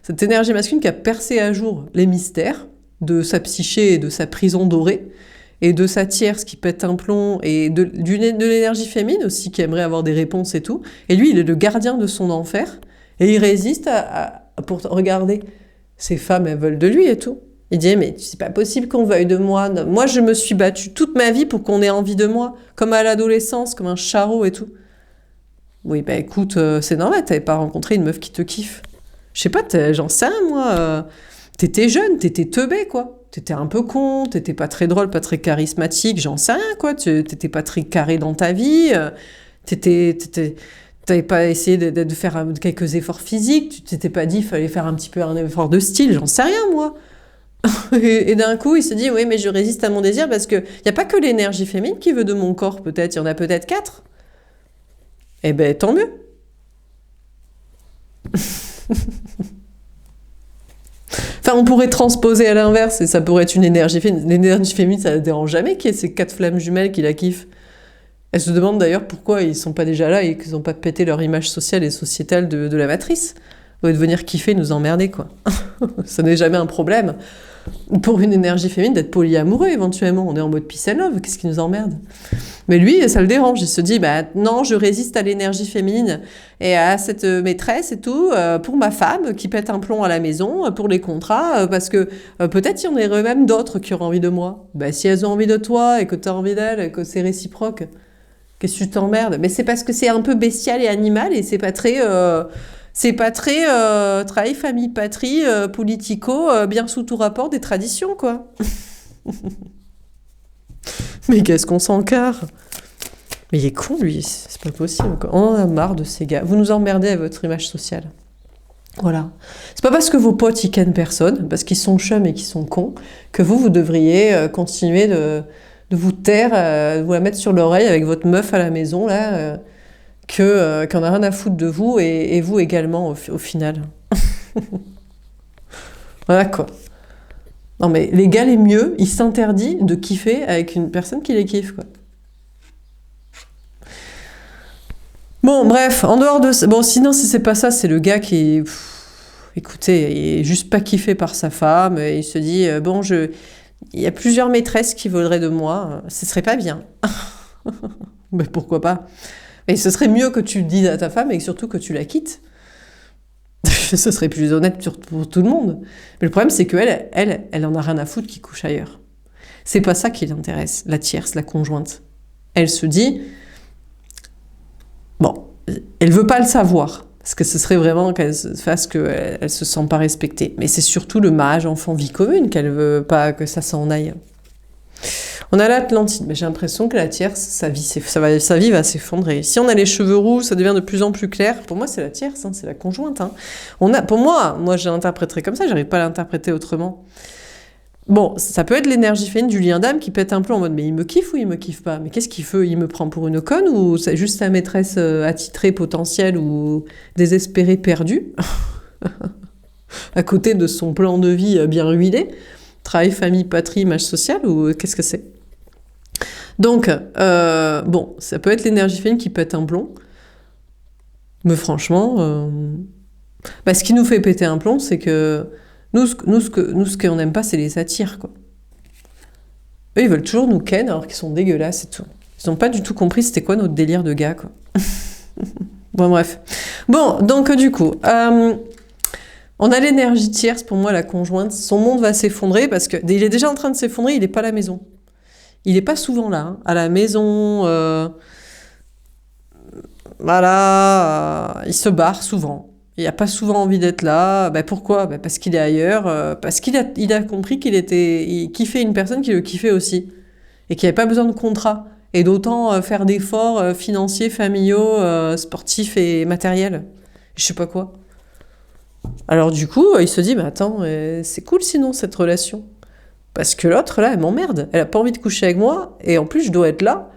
cette énergie masculine qui a percé à jour les mystères de sa psyché et de sa prison dorée, et de sa tierce qui pète un plomb, et de l'énergie féminine aussi, qui aimerait avoir des réponses et tout. Et lui, il est le gardien de son enfer, et il résiste pour regarder. Ces femmes, elles veulent de lui et tout. Il dit, mais c'est pas possible qu'on veuille de moi. Moi, je me suis battue toute ma vie pour qu'on ait envie de moi, comme à l'adolescence, comme un charreau et tout. Oui, bah écoute, c'est normal, t'avais pas rencontré une meuf qui te kiffe. Je sais pas, j'en sais rien, moi. T'étais jeune, t'étais teubé, quoi. T'étais un peu con, t'étais pas très drôle, pas très charismatique, j'en sais rien, quoi. T'étais pas très carré dans ta vie. T'avais pas essayé de faire quelques efforts physiques. Tu t'étais pas dit qu'il fallait faire un petit peu un effort de style, j'en sais rien, moi. Et d'un coup, il se dit, oui, mais je résiste à mon désir parce que il n'y a pas que l'énergie féminine qui veut de mon corps, peut-être. Il y en a peut-être 4. Eh ben, tant mieux. Enfin, on pourrait transposer à l'inverse et ça pourrait être une énergie féminine. L'énergie féminine, ça ne la dérange jamais qu'il y ait ces 4 flammes jumelles qui la kiffent. Elle se demande d'ailleurs pourquoi ils sont pas déjà là et qu'ils n'ont pas pété leur image sociale et sociétale de la matrice. Au lieu de venir kiffer, nous emmerder, quoi. Ça n'est jamais un problème. Pour une énergie féminine, d'être polyamoureux, éventuellement. On est en mode peace and love, qu'est-ce qui nous emmerde? Mais lui, ça le dérange. Il se dit, bah non, je résiste à l'énergie féminine et à cette maîtresse et tout, pour ma femme qui pète un plomb à la maison, pour les contrats, parce que peut-être il y en aurait même d'autres qui auraient envie de moi. Bah si elles ont envie de toi et que tu as envie d'elles et que c'est réciproque, qu'est-ce que tu t'emmerdes? Mais c'est parce que c'est un peu bestial et animal et c'est pas très... travail, famille, patrie, politico, bien sous tout rapport des traditions, quoi. Mais qu'est-ce qu'on s'encarre? Mais il est con, lui, c'est pas possible, quoi. On en a marre de ces gars. Vous nous emmerdez à votre image sociale. Voilà. C'est pas parce que vos potes, ils kennent personne, parce qu'ils sont chums et qu'ils sont cons, que vous devriez continuer de vous taire, de vous la mettre sur l'oreille avec votre meuf à la maison, là, qu'on a rien à foutre de vous, et vous également, au final. Voilà, quoi. Non, mais les gars les mieux, ils s'interdisent de kiffer avec une personne qui les kiffe, quoi. Bon, bref, en dehors de ça... Bon, sinon, si c'est pas ça, c'est le gars qui... écoutez, il est juste pas kiffé par sa femme, et il se dit, bon, il y a plusieurs maîtresses qui voudraient de moi, ce serait pas bien. Mais pourquoi pas? Et ce serait mieux que tu le dises à ta femme et surtout que tu la quittes. Ce serait plus honnête pour tout le monde. Mais le problème, c'est qu'elle, elle en a rien à foutre qui couche ailleurs. C'est pas ça qui l'intéresse, la tierce, la conjointe. Elle se dit, bon, elle veut pas le savoir, parce que ce serait vraiment qu'elle fasse qu'elle se sent pas respectée. Mais c'est surtout le mariage enfant-vie commune qu'elle veut pas que ça s'en aille. On a l'Atlantide, mais j'ai l'impression que la tierce, sa vie va s'effondrer. Si on a les cheveux roux, ça devient de plus en plus clair. Pour moi, c'est la tierce, hein, c'est la conjointe. Hein. Pour moi, je l'interpréterais comme ça, j'arrive pas à l'interpréter autrement. Bon, ça peut être l'énergie féminine du lien d'âme qui pète un plomb en mode, mais il me kiffe ou il me kiffe pas? Mais qu'est-ce qu'il fait? Il me prend pour une conne ou c'est juste sa maîtresse attitrée, potentielle ou désespérée, perdue à côté de son plan de vie bien ruiné? Travail, famille, patrie, image sociale ou qu'est-ce que c'est? Donc, bon, ça peut être l'énergie féminine qui pète un plomb. Mais franchement, ce qui nous fait péter un plomb, c'est que nous, ce qu'on n'aime pas, c'est les satires, quoi. Eux, ils veulent toujours nous ken alors qu'ils sont dégueulasses et tout. Ils n'ont pas du tout compris c'était quoi notre délire de gars, quoi. Bon, bref. Bon, donc du coup, on a l'énergie tierce, pour moi, la conjointe. Son monde va s'effondrer parce qu'il est déjà en train de s'effondrer, il n'est pas à la maison. Il n'est pas souvent là, hein. À la maison, voilà, il se barre souvent. Il n'a pas souvent envie d'être là. Ben pourquoi? Ben parce qu'il est ailleurs, parce qu'il a compris qu'il kiffait une personne qui le kiffait aussi. Et qu'il n'y avait pas besoin de contrat. Et d'autant faire d'efforts financiers, familiaux, sportifs et matériels. Je sais pas quoi. Alors du coup, il se dit, mais attends, c'est cool sinon cette relation. Parce que l'autre, là, elle m'emmerde. Elle a pas envie de coucher avec moi. Et en plus, je dois être là,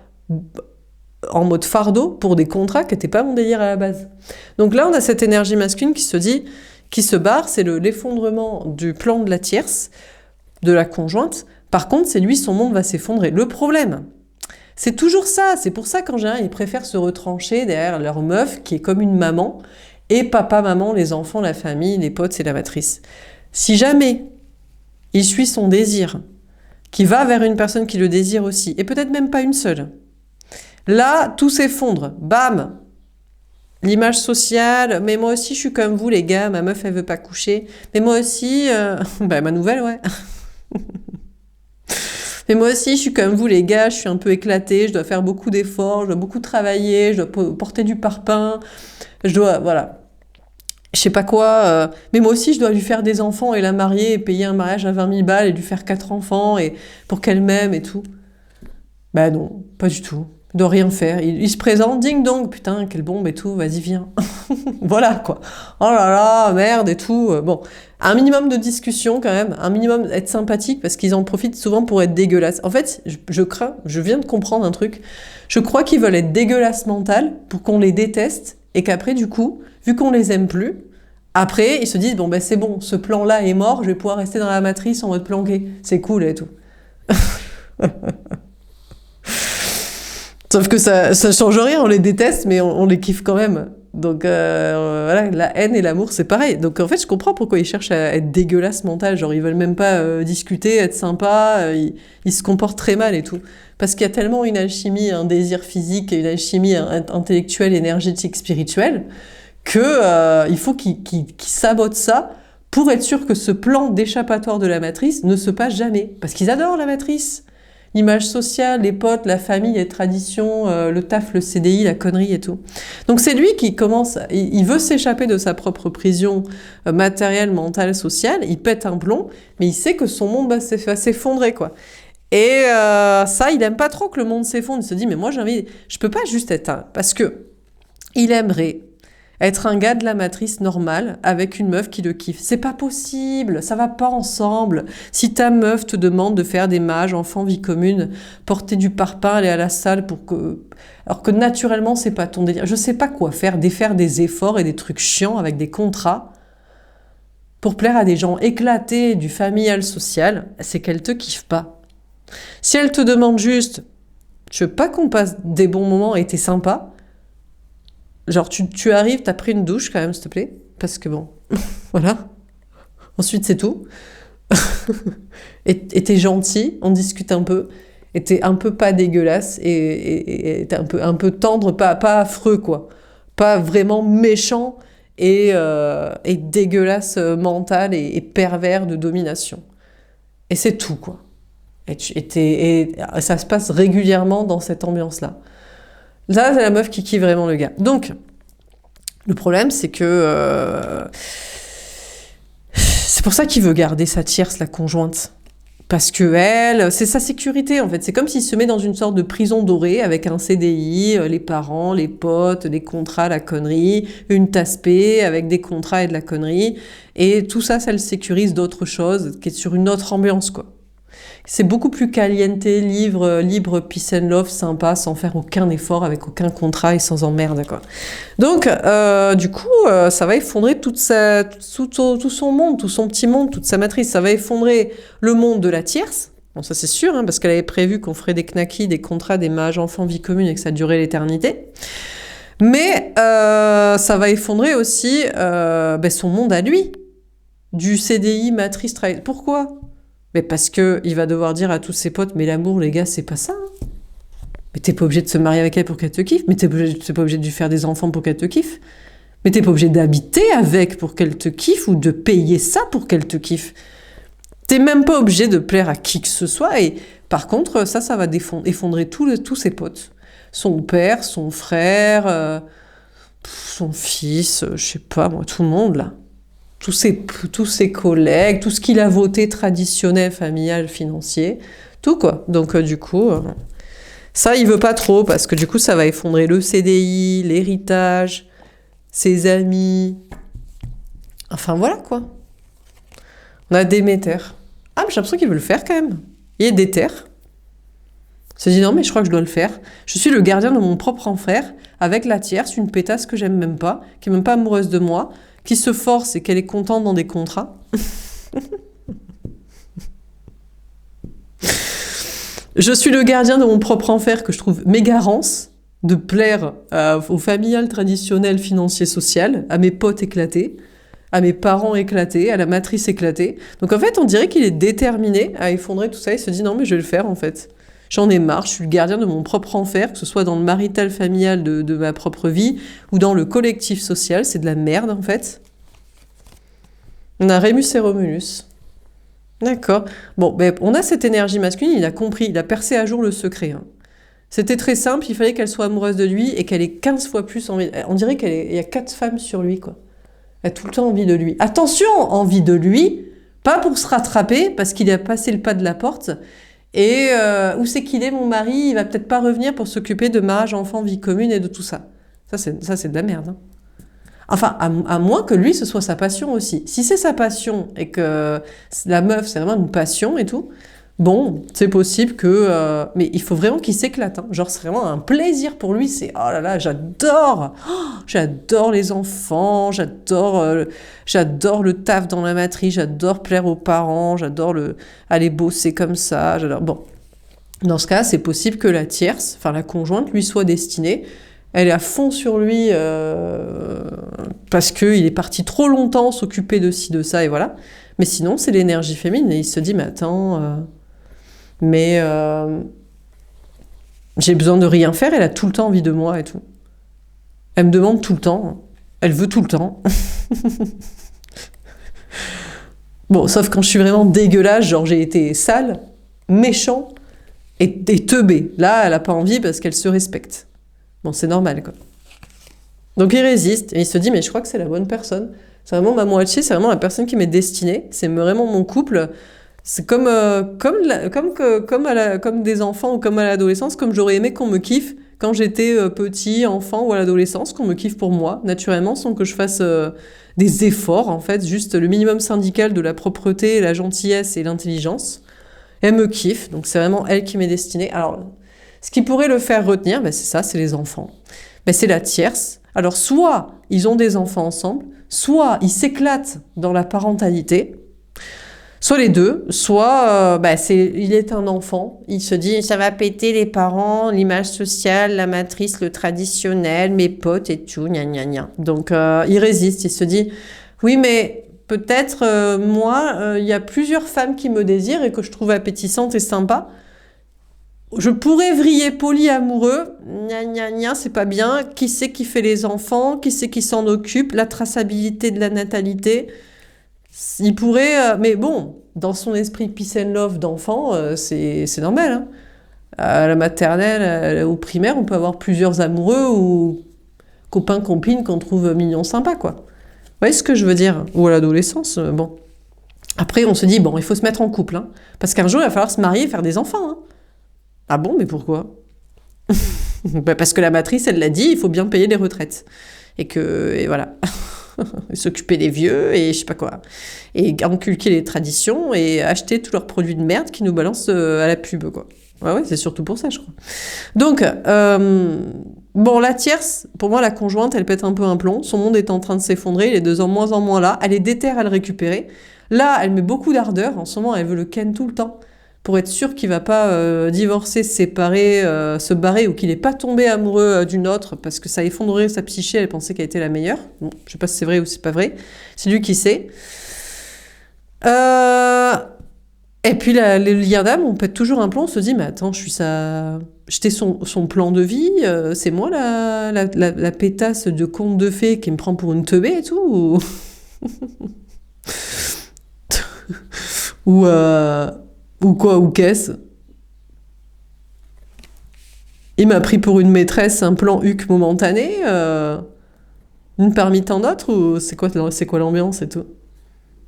en mode fardeau, pour des contrats qui n'étaient pas mon délire à la base. Donc là, on a cette énergie masculine qui se dit, qui se barre. C'est l'effondrement du plan de la tierce, de la conjointe. Par contre, c'est lui, son monde va s'effondrer. Le problème, c'est toujours ça. C'est pour ça qu'en général, ils préfèrent se retrancher derrière leur meuf, qui est comme une maman, et papa, maman, les enfants, la famille, les potes, c'est la matrice. Si jamais il suit son désir, qui va vers une personne qui le désire aussi, et peut-être même pas une seule. Là, tout s'effondre. Bam! L'image sociale, mais moi aussi je suis comme vous les gars, ma meuf elle veut pas coucher. Mais moi aussi, ma nouvelle, ouais. Mais moi aussi je suis comme vous les gars, je suis un peu éclatée, je dois faire beaucoup d'efforts, je dois beaucoup travailler, je dois porter du parpaing, voilà. Je sais pas quoi, mais moi aussi je dois lui faire des enfants et la marier et payer un mariage à 20 000 balles et lui faire 4 enfants et pour qu'elle m'aime et tout. Bah non, pas du tout. de rien faire. Il se présente, ding dong, putain, quelle bombe et tout, vas-y, viens. Voilà, quoi. Oh là là, merde et tout. Bon, un minimum de discussion quand même, un minimum être sympathique parce qu'ils en profitent souvent pour être dégueulasses. En fait, je crains, je viens de comprendre un truc. Je crois qu'ils veulent être dégueulasses mentales pour qu'on les déteste et qu'après, du coup, vu qu'on les aime plus, après, ils se disent, bon, ben c'est bon, ce plan-là est mort, je vais pouvoir rester dans la matrice en mode planqué. C'est cool et tout. Sauf que ça change rien, on les déteste, mais on les kiffe quand même. Donc voilà, la haine et l'amour, c'est pareil. Donc en fait, je comprends pourquoi ils cherchent à être dégueulasses mentales. Genre, ils veulent même pas discuter, être sympas. Ils se comportent très mal et tout. Parce qu'il y a tellement une alchimie, un désir physique et une alchimie intellectuelle, énergétique, spirituelle, que il faut qu'ils sabotent ça pour être sûr que ce plan d'échappatoire de la matrice ne se passe jamais. Parce qu'ils adorent la matrice. L'image sociale, les potes, la famille, les traditions, le taf, le CDI, la connerie et tout. Donc c'est lui qui commence, il veut s'échapper de sa propre prison matérielle, mentale, sociale, il pète un plomb, mais il sait que son monde va s'effondrer, quoi. Et ça, il aime pas trop que le monde s'effondre. Il se dit, mais moi, je peux pas juste être un... Parce que il aimerait être un gars de la matrice normale avec une meuf qui le kiffe. C'est pas possible, ça va pas ensemble. Si ta meuf te demande de faire des mages, enfants, vie commune, porter du parpaing, aller à la salle alors que naturellement c'est pas ton délire. Je sais pas quoi faire, défaire des efforts et des trucs chiants avec des contrats pour plaire à des gens éclatés du familial social, c'est qu'elle te kiffe pas. Si elle te demande juste, je veux pas qu'on passe des bons moments et t'es sympa, genre, tu arrives, t'as pris une douche quand même, s'il te plaît. Parce que bon, voilà. Ensuite, c'est tout. Et t'es gentil, on discute un peu. Et t'es un peu pas dégueulasse. Et t'es un peu tendre, pas affreux, quoi. Pas vraiment méchant et dégueulasse mental et pervers de domination. Et c'est tout, quoi. Et ça se passe régulièrement dans cette ambiance-là. Là, c'est la meuf qui kiffe vraiment le gars. Donc, le problème, c'est que... c'est pour ça qu'il veut garder sa tierce, la conjointe. Parce que elle, c'est sa sécurité, en fait. C'est comme s'il se met dans une sorte de prison dorée avec un CDI, les parents, les potes, les contrats, la connerie, une tasse paix avec des contrats et de la connerie. Et tout ça, ça le sécurise d'autre chose, qui est sur une autre ambiance, quoi. C'est beaucoup plus caliente, libre, peace and love, sympa, sans faire aucun effort, avec aucun contrat et sans emmerde, quoi. Donc, du coup, ça va effondrer tout son monde, tout son petit monde, toute sa matrice. Ça va effondrer le monde de la tierce. Bon, ça c'est sûr, hein, parce qu'elle avait prévu qu'on ferait des knackis, des contrats, des mages, enfants, vie commune et que ça durait l'éternité. Mais ça va effondrer aussi son monde à lui, du CDI, matrice, travail. Pourquoi ? Mais parce qu'il va devoir dire à tous ses potes, mais l'amour, les gars, c'est pas ça. Hein. Mais t'es pas obligé de se marier avec elle pour qu'elle te kiffe. Mais t'es pas obligé de lui faire des enfants pour qu'elle te kiffe. Mais t'es pas obligé d'habiter avec pour qu'elle te kiffe ou de payer ça pour qu'elle te kiffe. T'es même pas obligé de plaire à qui que ce soit. Et par contre, ça va effondrer tous ses potes. Son père, son frère, son fils, je sais pas moi, tout le monde là. Tous ses collègues, tout ce qu'il a voté traditionnel, familial, financier, tout quoi. Donc du coup, ça il veut pas trop parce que du coup ça va effondrer le CDI, l'héritage, ses amis. Enfin voilà quoi. On a Déméter. Ah mais j'ai l'impression qu'il veut le faire quand même. Il est déter. Il se dit non mais je crois que je dois le faire. Je suis le gardien de mon propre enfer avec la tierce, une pétasse que j'aime même pas, qui est même pas amoureuse de moi, qui se force et qu'elle est contente dans des contrats. Je suis le gardien de mon propre enfer que je trouve méga rance de plaire au familial traditionnel financier social, à mes potes éclatés, à mes parents éclatés, à la matrice éclatée. Donc en fait, on dirait qu'il est déterminé à effondrer tout ça. Il se dit non mais je vais le faire en fait. J'en ai marre, je suis le gardien de mon propre enfer, que ce soit dans le marital familial de ma propre vie ou dans le collectif social, c'est de la merde en fait. On a Rémus et Romulus. D'accord. Bon, ben, on a cette énergie masculine, il a compris, il a percé à jour le secret. Hein. C'était très simple, il fallait qu'elle soit amoureuse de lui et qu'elle ait 15 fois plus envie. On dirait qu'il y a 4 femmes sur lui, quoi. Elle a tout le temps envie de lui. Attention, envie de lui, pas pour se rattraper, parce qu'il a passé le pas de la porte Et où c'est qu'il est, mon mari? Il va peut-être pas revenir pour s'occuper de mariage, enfants, vie commune et de tout ça. Ça, c'est de la merde. Hein. Enfin, à moins que lui, ce soit sa passion aussi. Si c'est sa passion et que la meuf, c'est vraiment une passion et tout, bon, c'est possible que... mais il faut vraiment qu'il s'éclate. Hein. Genre, c'est vraiment un plaisir pour lui. C'est, oh là là, j'adore. Oh, j'adore les enfants. J'adore le taf dans la matrice. J'adore plaire aux parents. J'adore aller bosser comme ça. J'adore... Bon, dans ce cas, c'est possible que la tierce, enfin la conjointe, lui soit destinée. Elle est à fond sur lui parce qu'il est parti trop longtemps s'occuper de ci, de ça, et voilà. Mais sinon, c'est l'énergie féminine. Et il se dit, mais attends, j'ai besoin de rien faire, elle a tout le temps envie de moi et tout. Elle me demande tout le temps. Elle veut tout le temps. Bon, sauf quand je suis vraiment dégueulasse, genre j'ai été sale, méchant et teubé. Là, elle a pas envie parce qu'elle se respecte. Bon, c'est normal, quoi. Donc il résiste, et il se dit, mais je crois que c'est la bonne personne. C'est vraiment ma moitié, c'est vraiment la personne qui m'est destinée. C'est vraiment mon couple. C'est comme des enfants ou comme à l'adolescence, comme j'aurais aimé qu'on me kiffe quand j'étais petit, enfant ou à l'adolescence, qu'on me kiffe pour moi, naturellement, sans que je fasse des efforts, en fait, juste le minimum syndical de la propreté, la gentillesse et l'intelligence. Elle me kiffe, donc c'est vraiment elle qui m'est destinée. Alors, ce qui pourrait le faire retenir, ben c'est ça, c'est les enfants. Ben c'est la tierce. Alors, soit ils ont des enfants ensemble, soit ils s'éclatent dans la parentalité, soit les deux, soit il est un enfant, il se dit ça va péter les parents, l'image sociale, la matrice, le traditionnel, mes potes et tout, gna gna gna. Donc il résiste, il se dit oui mais peut-être moi, il y a plusieurs femmes qui me désirent et que je trouve appétissantes et sympas. Je pourrais vriller polyamoureux, gna gna gna, c'est pas bien. Qui c'est qui fait les enfants? Qui c'est qui s'en occupe? La traçabilité de la natalité. Il pourrait, mais bon, dans son esprit peace and love d'enfant, c'est normal. Hein. À la maternelle, au primaire, on peut avoir plusieurs amoureux ou copains, copines qu'on trouve mignons, sympas, quoi. Vous voyez ce que je veux dire? Ou à l'adolescence, bon. Après, on se dit, bon, il faut se mettre en couple, hein, parce qu'un jour, il va falloir se marier et faire des enfants. Hein. Ah bon, mais pourquoi? Parce que la matrice, elle l'a dit, il faut bien payer les retraites. Et voilà. S'occuper des vieux et je sais pas quoi. Et inculquer les traditions et acheter tous leurs produits de merde qui nous balancent à la pub, quoi. Ouais, c'est surtout pour ça, je crois. Donc, bon, la tierce, pour moi, la conjointe, elle pète un peu un plomb. Son monde est en train de s'effondrer, il est de moins en moins là. Elle est déterre à le récupérer. Là, elle met beaucoup d'ardeur. En ce moment, elle veut le ken tout le temps pour être sûre qu'il va pas divorcer, se séparer, se barrer ou qu'il n'est pas tombé amoureux d'une autre parce que ça effondrerait sa psyché, elle pensait qu'elle était la meilleure. Bon, je sais pas si c'est vrai ou si c'est pas vrai. C'est lui qui sait. Et puis le lien d'âme, on pète toujours un plomb, on se dit mais attends, j'étais son plan de vie, c'est moi la pétasse de conte de fées qui me prend pour une teubée et tout ou quoi, ou qu'est-ce? Il m'a pris pour une maîtresse, un plan huc momentané, une parmi tant d'autres, ou c'est quoi l'ambiance et tout?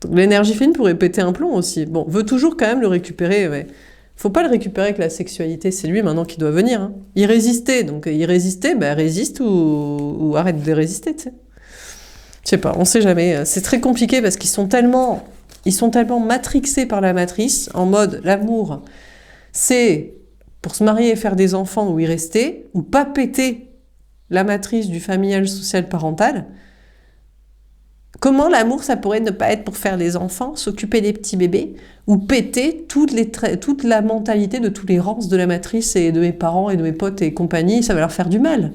Donc, l'énergie fine pourrait péter un plomb aussi. Bon, veut toujours quand même le récupérer, mais faut pas le récupérer avec la sexualité, c'est lui maintenant qui doit venir. Hein. Il résistait, donc il résistait, résiste ou arrête de résister, tu sais. Je sais pas, on sait jamais. C'est très compliqué parce qu'ils sont tellement matrixés par la matrice, en mode l'amour, c'est pour se marier et faire des enfants ou y rester, ou pas péter la matrice du familial, social, parental. Comment l'amour, ça pourrait ne pas être pour faire des enfants, s'occuper des petits bébés, ou péter toute la mentalité de tous les rangs de la matrice et de mes parents et de mes potes et compagnie, ça va leur faire du mal.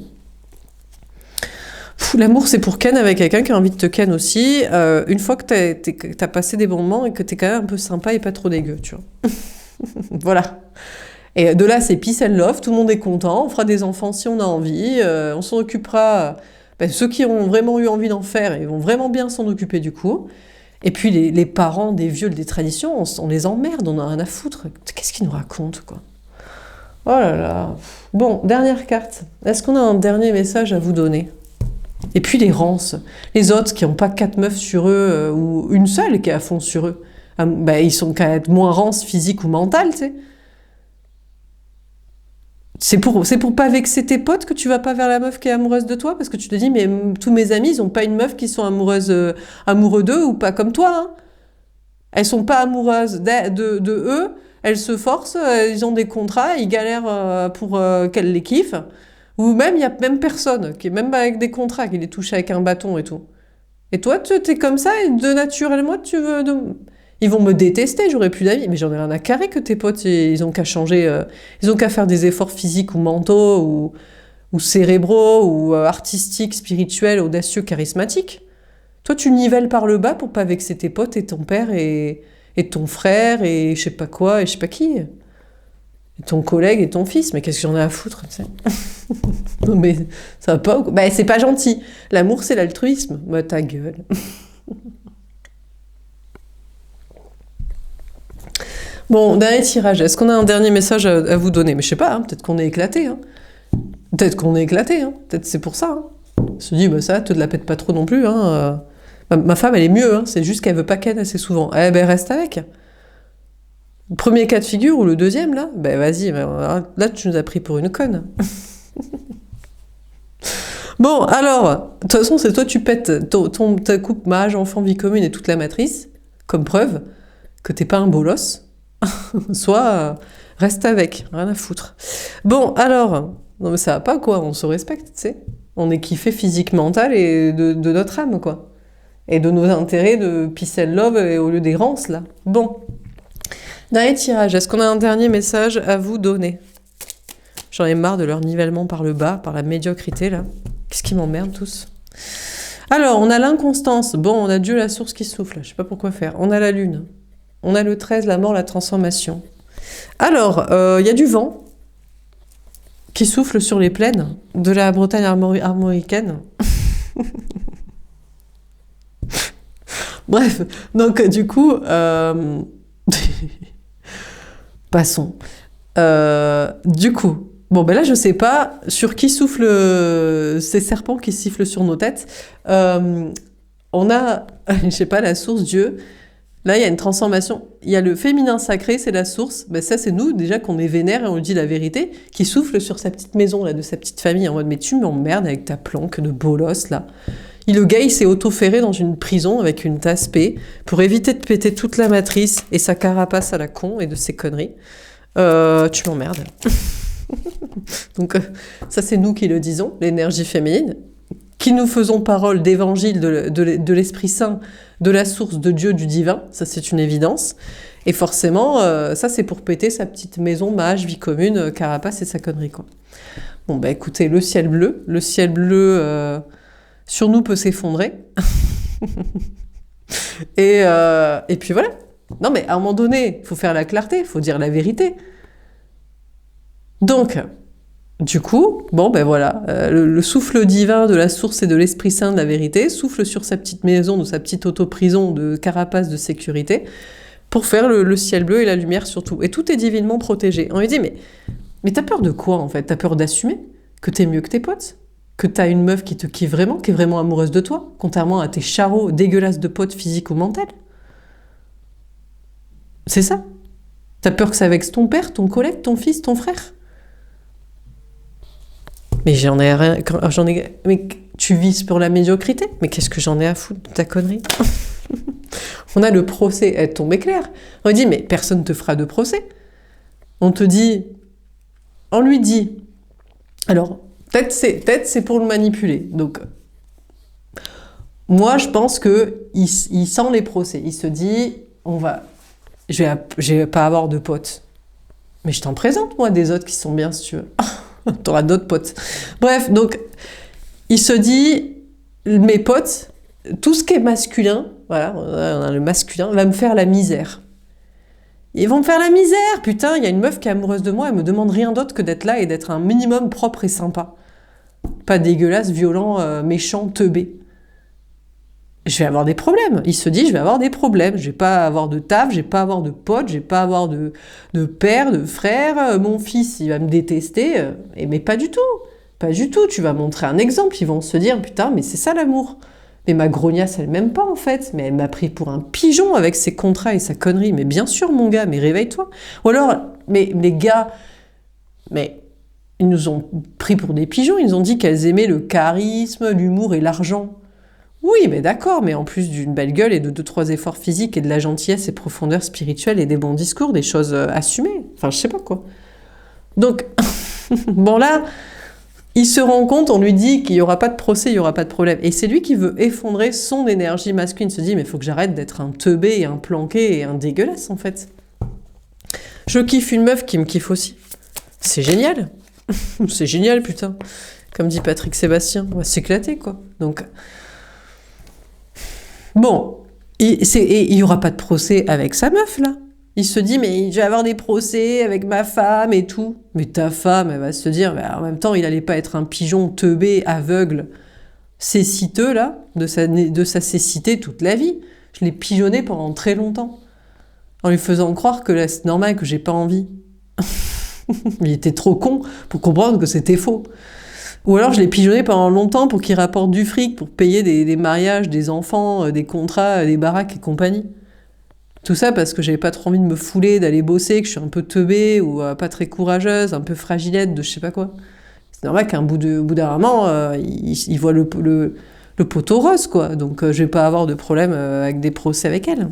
L'amour, c'est pour ken avec quelqu'un qui a envie de te ken aussi, une fois que t'as passé des bons moments et que t'es quand même un peu sympa et pas trop dégueu, tu vois. Voilà. Et de là, c'est peace and love, tout le monde est content, on fera des enfants si on a envie, on s'en occupera, ceux qui auront vraiment eu envie d'en faire, ils vont vraiment bien s'en occuper du coup. Et puis les parents des vieux, des traditions, on les emmerde, on a rien à foutre. Qu'est-ce qu'ils nous racontent, quoi? Oh là là. Bon, dernière carte. Est-ce qu'on a un dernier message à vous donner? Et puis les rances, les autres qui n'ont pas 4 meufs sur eux, ou une seule qui est à fond sur eux, ils sont quand même moins rances physiques ou mentales, tu sais. C'est pour pas vexer tes potes que tu vas pas vers la meuf qui est amoureuse de toi, parce que tu te dis, mais tous mes amis, ils ont pas une meuf qui sont amoureux d'eux ou pas comme toi, hein. Elles sont pas amoureuses de eux, elles se forcent, ils ont des contrats, ils galèrent pour qu'elles les kiffent. Ou même, il y a même personne, qui est même avec des contrats, qui les touche avec un bâton et tout. Et toi, t'es comme ça, et de naturellement, tu veux... Ils vont me détester, j'aurais plus d'amis. Mais j'en ai rien à carrer que tes potes, ils ont qu'à changer, ils ont qu'à faire des efforts physiques ou mentaux, ou cérébraux, ou artistiques, spirituels, audacieux, charismatiques. Toi, tu nivelles par le bas pour pas vexer tes potes et ton père et ton frère et je sais pas quoi et je sais pas qui. Et ton collègue et ton fils. Mais qu'est-ce que j'en ai à foutre, tu sais. Non, mais ça va pas ou quoi? Bah, c'est pas gentil. L'amour, c'est l'altruisme. Bah, ta gueule. Bon, dernier tirage. Est-ce qu'on a un dernier message à vous donner? Mais je sais pas, hein, peut-être qu'on est éclaté. Hein. Peut-être qu'on est éclaté. Hein. Peut-être c'est pour ça. Hein. On se dit, bah ça, te la pète pas trop non plus. Hein. Ma femme, elle est mieux. Hein. C'est juste qu'elle veut pas ken assez souvent. Eh ben, reste avec. Le premier cas de figure ou le deuxième, là, ben vas-y. Ben, là, tu nous as pris pour une conne. Bon, alors, de toute façon, c'est toi, tu pètes ta coupe, mage, enfant, vie commune et toute la matrice, comme preuve que t'es pas un bolos. Soit reste avec, rien à foutre. Bon, alors, non mais ça va pas quoi, on se respecte, tu sais. On est kiffé physique, mental et de notre âme, quoi. Et de nos intérêts de peace and love au lieu des rances, là. Bon. Dernier tirage, est-ce qu'on a un dernier message à vous donner? J'en ai marre de leur nivellement par le bas, par la médiocrité, là. Qu'est-ce qui m'emmerde, tous? Alors, on a l'inconstance. Bon, on a Dieu, la source qui souffle. Je sais pas pourquoi faire. On a la lune. On a le 13, la mort, la transformation. Alors, il y a du vent qui souffle sur les plaines de la Bretagne armoricaine. Bref, donc du coup, passons. Du coup, bon ben là je sais pas sur qui soufflent ces serpents qui sifflent sur nos têtes. On a, je sais pas, la source Dieu. Là, il y a une transformation. Il y a le féminin sacré, c'est la source. Ben, ça, c'est nous, déjà, qu'on est vénère et on lui dit la vérité, qui souffle sur sa petite maison, là, de sa petite famille, en mode, mais tu m'emmerdes avec ta planque de bolos, là. Et le gars, il s'est auto-ferré dans une prison avec une tasse P pour éviter de péter toute la matrice et sa carapace à la con et de ses conneries. Tu m'emmerdes. Donc, ça, c'est nous qui le disons, l'énergie féminine, qui nous faisons parole d'évangile de l'Esprit Saint, de la source de Dieu, du divin, ça c'est une évidence. Et forcément, ça c'est pour péter sa petite maison, mage, vie commune, carapace et sa connerie, quoi. Bon bah écoutez, le ciel bleu sur nous peut s'effondrer. Et puis voilà. Non mais à un moment donné, il faut faire la clarté, il faut dire la vérité. Donc... Du coup, bon ben voilà, le souffle divin de la source et de l'Esprit Saint de la vérité souffle sur sa petite maison, de sa petite auto-prison de carapace de sécurité, pour faire le ciel bleu et la lumière surtout. Et tout est divinement protégé. On lui dit, mais t'as peur de quoi en fait? T'as peur d'assumer que t'es mieux que tes potes? Que t'as une meuf qui te kiffe vraiment, qui est vraiment amoureuse de toi, contrairement à tes charros dégueulasses de potes physiques ou mentales? C'est ça? T'as peur que ça vexe ton père, ton collègue, ton fils, ton frère? Mais mais tu vises pour la médiocrité? Mais qu'est-ce que j'en ai à foutre de ta connerie? On a le procès, elle tombe claire. On dit, mais personne ne te fera de procès. On lui dit, alors, peut-être c'est pour le manipuler. Donc, moi, je pense qu'il sent les procès. Il se dit, je vais pas avoir de potes. Mais je t'en présente, moi, des autres qui sont bien, si tu veux. T'auras d'autres potes. Bref, donc, il se dit, mes potes, tout ce qui est masculin, voilà, on a le masculin, va me faire la misère. Ils vont me faire la misère, putain, il y a une meuf qui est amoureuse de moi, elle me demande rien d'autre que d'être là et d'être un minimum propre et sympa. Pas dégueulasse, violent, méchant, teubé. Je vais avoir des problèmes. Il se dit, je vais avoir des problèmes. Je vais pas avoir de taf, je vais pas avoir de potes, je vais pas avoir de père, de frère. Mon fils, il va me détester. Mais pas du tout. Pas du tout. Tu vas montrer un exemple. Ils vont se dire, putain, mais c'est ça l'amour. Mais ma grognasse, elle m'aime pas, en fait. Mais elle m'a pris pour un pigeon avec ses contrats et sa connerie. Mais bien sûr, mon gars, mais réveille-toi. Ou alors, mais les gars, mais Ils nous ont pris pour des pigeons, ils nous ont dit qu'elles aimaient le charisme, l'humour et l'argent. Oui, mais d'accord, mais en plus d'une belle gueule et de 2-3 efforts physiques et de la gentillesse et profondeur spirituelle et des bons discours, des choses assumées. Enfin, je sais pas quoi. Donc, bon là, il se rend compte, on lui dit qu'il n'y aura pas de procès, il n'y aura pas de problème. Et c'est lui qui veut effondrer son énergie masculine. Il se dit, mais il faut que j'arrête d'être un teubé et un planqué et un dégueulasse, en fait. Je kiffe une meuf qui me kiffe aussi. C'est génial. C'est génial, putain. Comme dit Patrick Sébastien, on va s'éclater, quoi. Donc, bon, il n'y aura pas de procès avec sa meuf, là. Il se dit, mais je vais avoir des procès avec ma femme et tout. Mais ta femme, elle va se dire, bah, en même temps, il n'allait pas être un pigeon teubé, aveugle, céciteux, là, de sa cécité toute la vie. Je l'ai pigeonné pendant très longtemps, en lui faisant croire que là, c'est normal, que j'ai pas envie. Il était trop con pour comprendre que c'était faux. Ou alors je l'ai pigeonné pendant longtemps pour qu'il rapporte du fric, pour payer des mariages, des enfants, des contrats, des baraques et compagnie. Tout ça parce que j'avais pas trop envie de me fouler, d'aller bosser, que je suis un peu teubée ou pas très courageuse, un peu fragilette de je sais pas quoi. C'est normal qu'un bout d'un moment, il voit le poteau rose, quoi. Donc je vais pas avoir de problème avec des procès avec elle.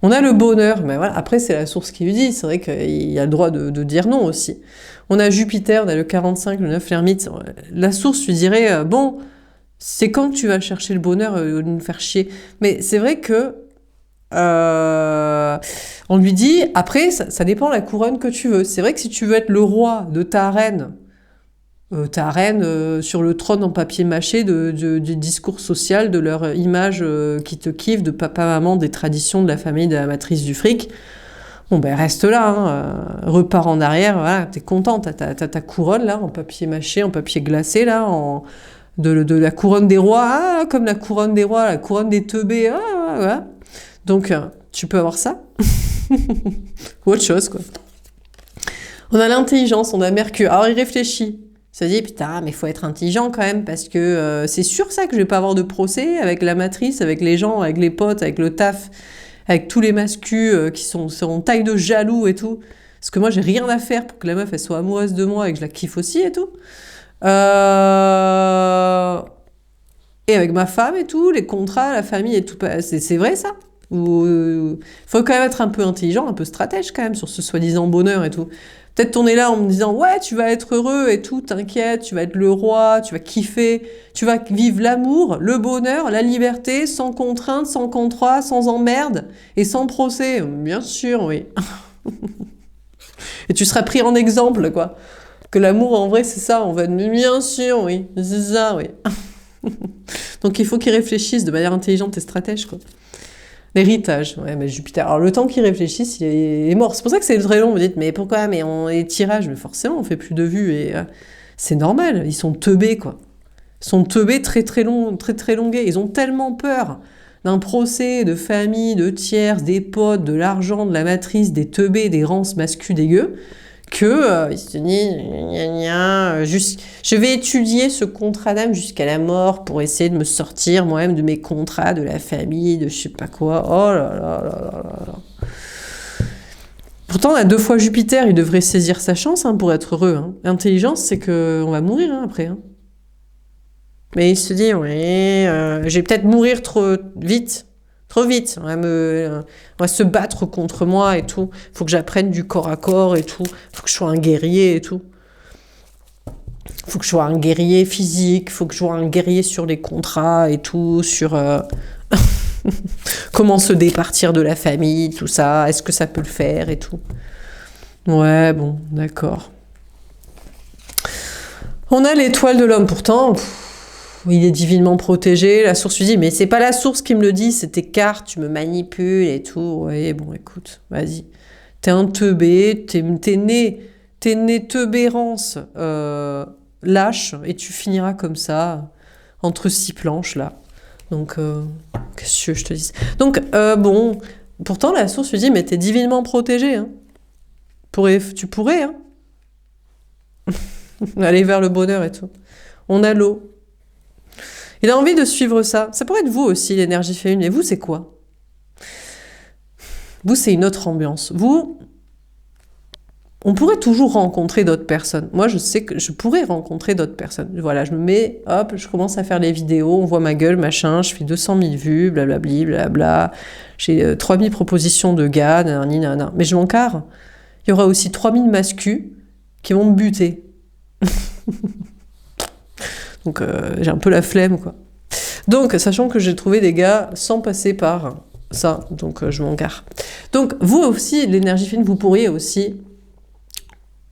On a le bonheur, mais voilà, après c'est la source qui lui dit, c'est vrai qu'il a le droit de dire non aussi. On a Jupiter, on a le 45, le 9 l'ermite. La source lui dirait, bon, c'est quand que tu vas chercher le bonheur de nous faire chier. Mais c'est vrai que on lui dit, après, ça dépend de la couronne que tu veux. C'est vrai que si tu veux être le roi de ta reine sur le trône en papier mâché du discours social, de leur image qui te kiffe, de papa-maman, des traditions de la famille, de la matrice du fric, bon ben reste là, repars en arrière, voilà, t'es content, t'as ta couronne là, en papier mâché, en papier glacé là, de la couronne des rois, comme la couronne des rois, la couronne des teubés, voilà. Donc, tu peux avoir ça. Ou autre chose, quoi. On a l'intelligence, on a Mercure. Alors, il réfléchit. Il se dit, putain, mais il faut être intelligent quand même, parce que c'est sûr ça que je vais pas avoir de procès avec la matrice, avec les gens, avec les potes, avec le taf, avec tous les mascus qui seront taille de jaloux et tout. Parce que moi, j'ai rien à faire pour que la meuf, elle soit amoureuse de moi et que je la kiffe aussi et tout. Et avec ma femme et tout, les contrats, la famille et tout. C'est vrai ça? Ou faut quand même être un peu intelligent, un peu stratège quand même sur ce soi-disant bonheur et tout. Peut-être on est là en me disant ouais tu vas être heureux et tout, t'inquiète, tu vas être le roi, tu vas kiffer, tu vas vivre l'amour, le bonheur, la liberté, sans contrainte, sans contrat, sans emmerde et sans procès. Bien sûr, oui. Et tu seras pris en exemple quoi. Que l'amour en vrai c'est ça, on va bien sûr, oui, c'est ça, oui. Donc il faut qu'ils réfléchissent de manière intelligente et stratège quoi. L'héritage, ouais, mais Jupiter. Alors le temps qu'ils réfléchissent, il est mort. C'est pour ça que c'est très long. Vous dites, mais pourquoi? Mais on les tirages, mais forcément, on fait plus de vues et c'est normal. Ils sont teubés, quoi. Ils sont teubés très très longs, très très longués. Ils ont tellement peur d'un procès, de famille, de tiers, des potes, de l'argent, de la matrice, des teubés, des rances masculins dégueux, que il se dit, je vais étudier ce contrat d'âme jusqu'à la mort pour essayer de me sortir moi-même de mes contrats, de la famille, de je sais pas quoi. Oh là là là là là là. Pourtant, à 2 fois Jupiter, il devrait saisir sa chance pour être heureux. Hein. L'intelligence, c'est qu'on va mourir après. Hein. Mais il se dit, oui, je vais peut-être mourir trop vite. Trop vite, on va se battre contre moi et tout. Faut que j'apprenne du corps à corps et tout. Faut que je sois un guerrier et tout. Faut que je sois un guerrier physique. Faut que je sois un guerrier sur les contrats et tout. Sur comment se départir de la famille, tout ça. Est-ce que ça peut le faire et tout. Ouais, bon, d'accord. On a l'étoile de l'homme pourtant. Il est divinement protégé, la source lui dit, mais c'est pas la source qui me le dit, c'est tes cartes, tu me manipules et tout. Ouais, bon, écoute, vas-y. T'es un teubé, t'es né teubérance, lâche, et tu finiras comme ça, entre 6 planches, là. Donc, qu'est-ce que je te dis? Donc, bon, pourtant, la source lui dit, mais t'es divinement protégé, hein. Tu pourrais, hein. Aller vers le bonheur et tout. On a l'eau. Il a envie de suivre ça. Ça pourrait être vous aussi, l'énergie féminine. Et vous, c'est quoi? Vous, c'est une autre ambiance. Vous, On pourrait toujours rencontrer d'autres personnes. Moi, je sais que je pourrais rencontrer d'autres personnes. Voilà, je me mets, hop, je commence à faire les vidéos, on voit ma gueule, machin, je fais 200 000 vues, blablabli, blabla. J'ai 3000 propositions de gars, nanani, nanana. Mais je m'en carre. Il y aura aussi 3000 mascus qui vont me buter. Donc, j'ai un peu la flemme, quoi. Donc, sachant que j'ai trouvé des gars sans passer par ça, donc je m'en carre. Donc, vous aussi, l'énergie fine, vous pourriez aussi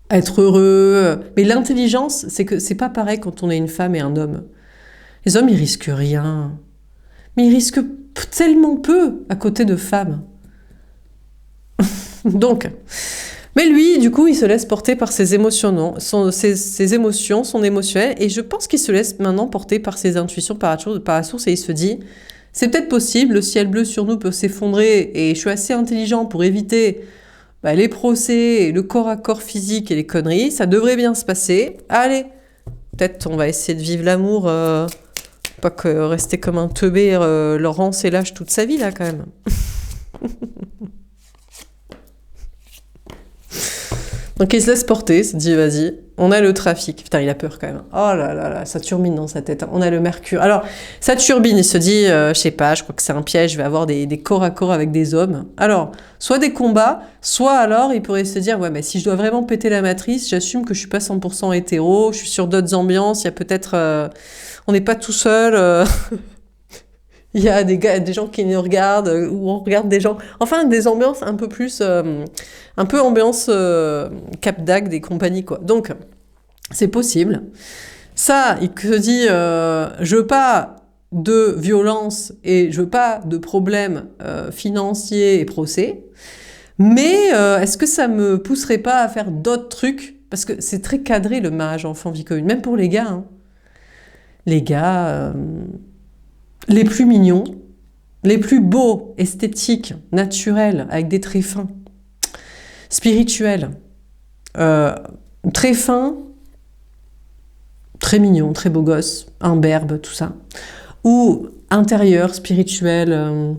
être heureux. Mais l'intelligence, c'est que c'est pas pareil quand on est une femme et un homme. Les hommes, ils risquent rien. Mais ils risquent tellement peu à côté de femmes. Donc, mais lui, du coup, il se laisse porter par ses émotions, non, ses émotions, son émotionnel, et je pense qu'il se laisse maintenant porter par ses intuitions, par la source, et il se dit, c'est peut-être possible, le ciel bleu sur nous peut s'effondrer, et je suis assez intelligent pour éviter les procès, le corps à corps physique et les conneries, ça devrait bien se passer. Allez, peut-être on va essayer de vivre l'amour, pas que rester comme un teubé, Laurence et lâche toute sa vie, là, quand même. Donc il se laisse porter, il se dit vas-y, on a le trafic. Putain, il a peur quand même. Oh là là là, ça turbine dans sa tête. On a le mercure. Alors, ça turbine, il se dit, je sais pas, je crois que c'est un piège, je vais avoir des corps à corps avec des hommes. Alors, soit des combats, soit alors il pourrait se dire, ouais, mais si je dois vraiment péter la matrice, j'assume que je suis pas 100% hétéro, je suis sur d'autres ambiances, il y a peut-être... on n'est pas tout seul... Il y a des gens qui nous regardent, ou on regarde des gens... Enfin, des ambiances un peu plus... un peu ambiance Cap d'Agde et compagnie, quoi. Donc, c'est possible. Ça, il se dit, je veux pas de violence et je veux pas de problèmes financiers et procès, mais est-ce que ça me pousserait pas à faire d'autres trucs? Parce que c'est très cadré, le mariage enfant-vie commune, même pour les gars. Hein. Les gars... les plus mignons, les plus beaux, esthétiques, naturels, avec des traits fins, spirituels, très fins, très mignons, très beaux gosses, imberbes, tout ça, ou intérieur, spirituel,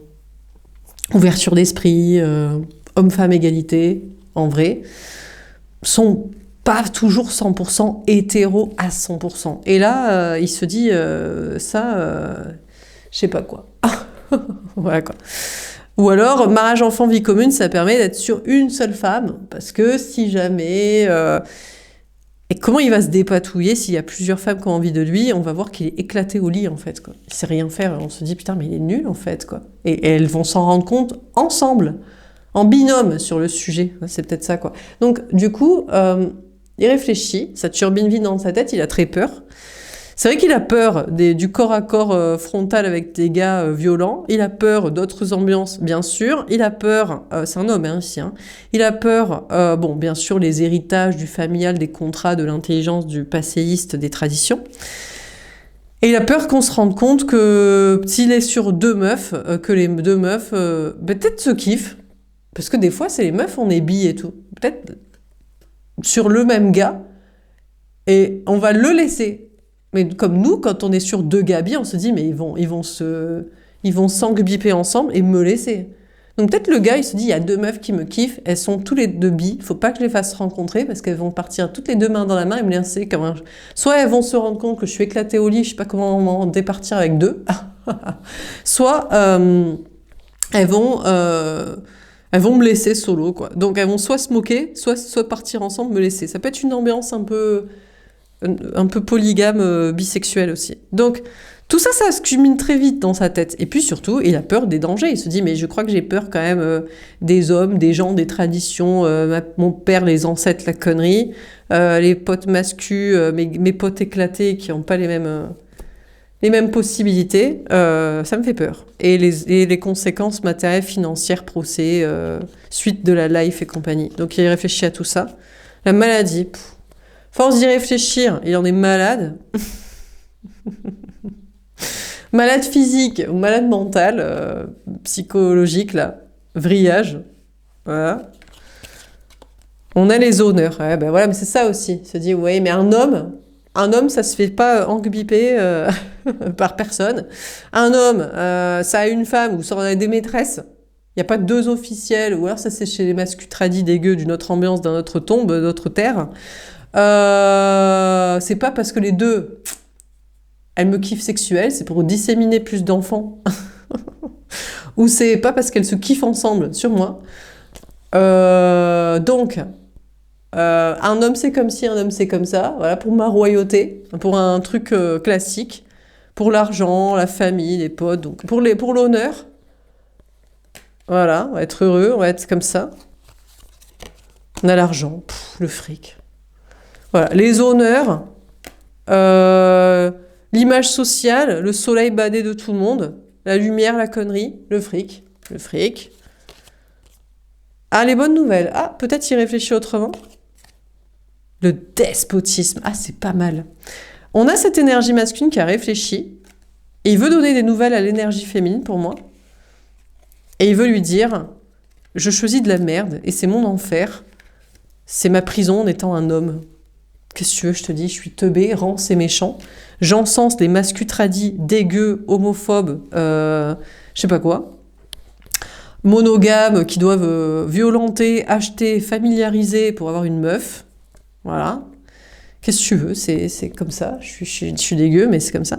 ouverture d'esprit, homme-femme égalité, en vrai, sont pas toujours 100% hétéro à 100%. Et là, il se dit, je sais pas quoi. Voilà quoi. Ou alors, mariage enfant vie commune, ça permet d'être sur une seule femme, parce que si jamais... et comment il va se dépatouiller s'il y a plusieurs femmes qui ont envie de lui, on va voir qu'il est éclaté au lit en fait. Quoi. Il sait rien faire, on se dit putain mais il est nul en fait. Quoi. Et elles vont s'en rendre compte ensemble, en binôme sur le sujet. C'est peut-être ça quoi. Donc du coup, il réfléchit, ça turbine vite dans sa tête, il a très peur. C'est vrai qu'il a peur du corps à corps frontal avec des gars violents. Il a peur d'autres ambiances, bien sûr. Il a peur, c'est un homme hein, ici, hein. Il a peur, bon, bien sûr, les héritages du familial, des contrats, de l'intelligence, du passéiste, des traditions. Et il a peur qu'on se rende compte que s'il est sur deux meufs, que les deux meufs, peut-être se kiffent. Parce que des fois, c'est les meufs, on est billes et tout. Peut-être sur le même gars. Et on va le laisser. Mais comme nous, quand on est sur deux gabis, on se dit, mais ils vont s'engueuler ensemble et me laisser. Donc peut-être le gars, il se dit, il y a deux meufs qui me kiffent, elles sont tous les deux bi, faut pas que je les fasse rencontrer parce qu'elles vont partir toutes les deux mains dans la main et me laisser comme un... Soit elles vont se rendre compte que je suis éclatée au lit, je sais pas comment m'en départir avec deux. Soit elles vont me laisser solo, quoi. Donc elles vont soit se moquer, soit partir ensemble, me laisser. Ça peut être une ambiance un peu polygame, bisexuel aussi. Donc, tout ça, ça se culmine très vite dans sa tête. Et puis surtout, il a peur des dangers. Il se dit, mais je crois que j'ai peur quand même des hommes, des gens, des traditions, mon père, les ancêtres, la connerie, les potes mascus, mes potes éclatés qui n'ont pas les mêmes possibilités, ça me fait peur. Et les conséquences matérielles, financières, procès, suite de la life et compagnie. Donc il réfléchit à tout ça. La maladie, force d'y réfléchir, il en est malade. Malade physique ou malade mental, psychologique, là. Vrillage. Voilà. On a les honneurs. Ouais, ben voilà, mais c'est ça aussi. Il se dit, ouais, mais un homme, ça se fait pas engueuler par personne. Un homme, ça a une femme ou ça en a des maîtresses. Il n'y a pas deux officiels, ou alors ça c'est chez les mascutradis dégueux d'une autre ambiance, d'un autre tombe, d'autre terre. C'est pas parce que les deux, elles me kiffent sexuel, c'est pour disséminer plus d'enfants. Ou c'est pas parce qu'elles se kiffent ensemble sur moi. Donc, un homme c'est comme ci, un homme c'est comme ça, voilà, pour ma royauté, pour un truc classique, pour l'argent, la famille, les potes, donc pour l'honneur, voilà, on va être heureux, on va être comme ça. On a l'argent, le fric. Voilà, les honneurs, l'image sociale, le soleil badé de tout le monde, la lumière, la connerie, le fric, le fric. Ah, les bonnes nouvelles. Ah, peut-être y réfléchir autrement. Le despotisme. Ah, c'est pas mal. On a cette énergie masculine qui a réfléchi, et il veut donner des nouvelles à l'énergie féminine pour moi. Et il veut lui dire, je choisis de la merde, et c'est mon enfer. C'est ma prison en étant un homme. Qu'est-ce que tu veux, je te dis, je suis teubé, rance et méchant. J'encense les mascutradis dégueux, homophobes, je sais pas quoi. Monogames qui doivent violenter, acheter, familiariser pour avoir une meuf. Voilà. Qu'est-ce que tu veux, c'est comme ça, je suis dégueu, mais c'est comme ça.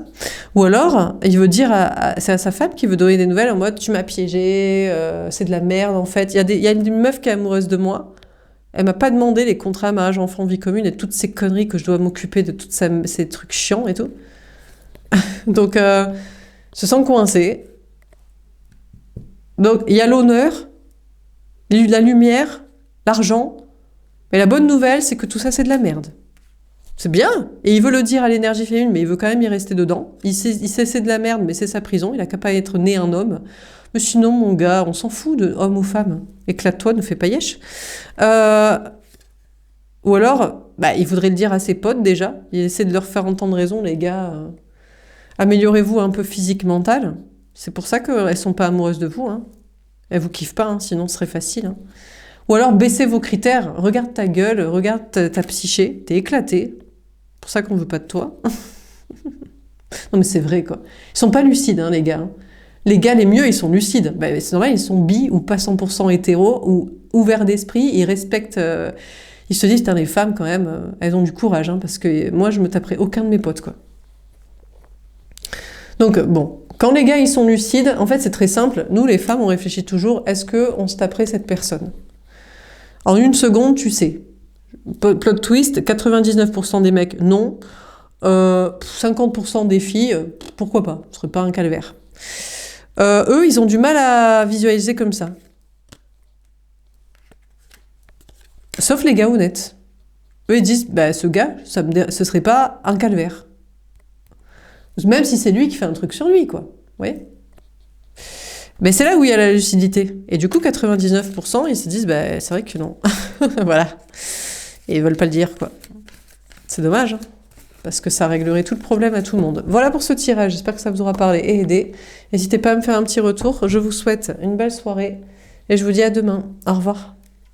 Ou alors, il veut dire, c'est à sa femme qui veut donner des nouvelles en mode, tu m'as piégé, c'est de la merde en fait. Il y a une meuf qui est amoureuse de moi, elle m'a pas demandé les contrats mariage enfant vie commune et toutes ces conneries que je dois m'occuper de tous ces trucs chiants et tout. Donc, se sent coincé. Donc, il y a l'honneur, la lumière, l'argent, mais la bonne nouvelle, c'est que tout ça, c'est de la merde. C'est bien, et il veut le dire à l'énergie féminine, mais il veut quand même y rester dedans. Il sait c'est de la merde, mais c'est sa prison, il a qu'à pas être né un homme. Mais sinon, mon gars, on s'en fout de homme ou femme. Éclate-toi, ne fais pas yesh. Ou alors, il voudrait le dire à ses potes déjà. Il essaie de leur faire entendre raison, les gars. Améliorez-vous un peu physique, mental. C'est pour ça qu'elles sont pas amoureuses de vous. Hein. Elles vous kiffent pas, hein, sinon ce serait facile. Hein. Ou alors, baissez vos critères. Regarde ta gueule, regarde ta psyché. T'es éclaté. C'est pour ça qu'on veut pas de toi. Non mais c'est vrai quoi. Ils sont pas lucides hein, les gars. Les gars les mieux ils sont lucides. C'est normal, ils sont bi ou pas 100% hétéros ou ouverts d'esprit, ils respectent ils se disent putain les femmes quand même, elles ont du courage hein, parce que moi je me taperais aucun de mes potes quoi. Donc bon, quand les gars ils sont lucides, en fait c'est très simple, nous les femmes on réfléchit toujours est-ce que on se taperait cette personne? En une seconde, tu sais. Plot twist, 99% des mecs, non. 50% des filles, pourquoi pas? Ce serait pas un calvaire. Eux, ils ont du mal à visualiser comme ça. Sauf les gars honnêtes. Eux, ils disent, ce gars, ce serait pas un calvaire. Même si c'est lui qui fait un truc sur lui, quoi. Vous voyez? Mais c'est là où il y a la lucidité. Et du coup, 99%, ils se disent, c'est vrai que non. Voilà. Et ils veulent pas le dire, quoi. C'est dommage, hein, parce que ça réglerait tout le problème à tout le monde. Voilà pour ce tirage, j'espère que ça vous aura parlé et aidé. N'hésitez pas à me faire un petit retour. Je vous souhaite une belle soirée et je vous dis à demain. Au revoir.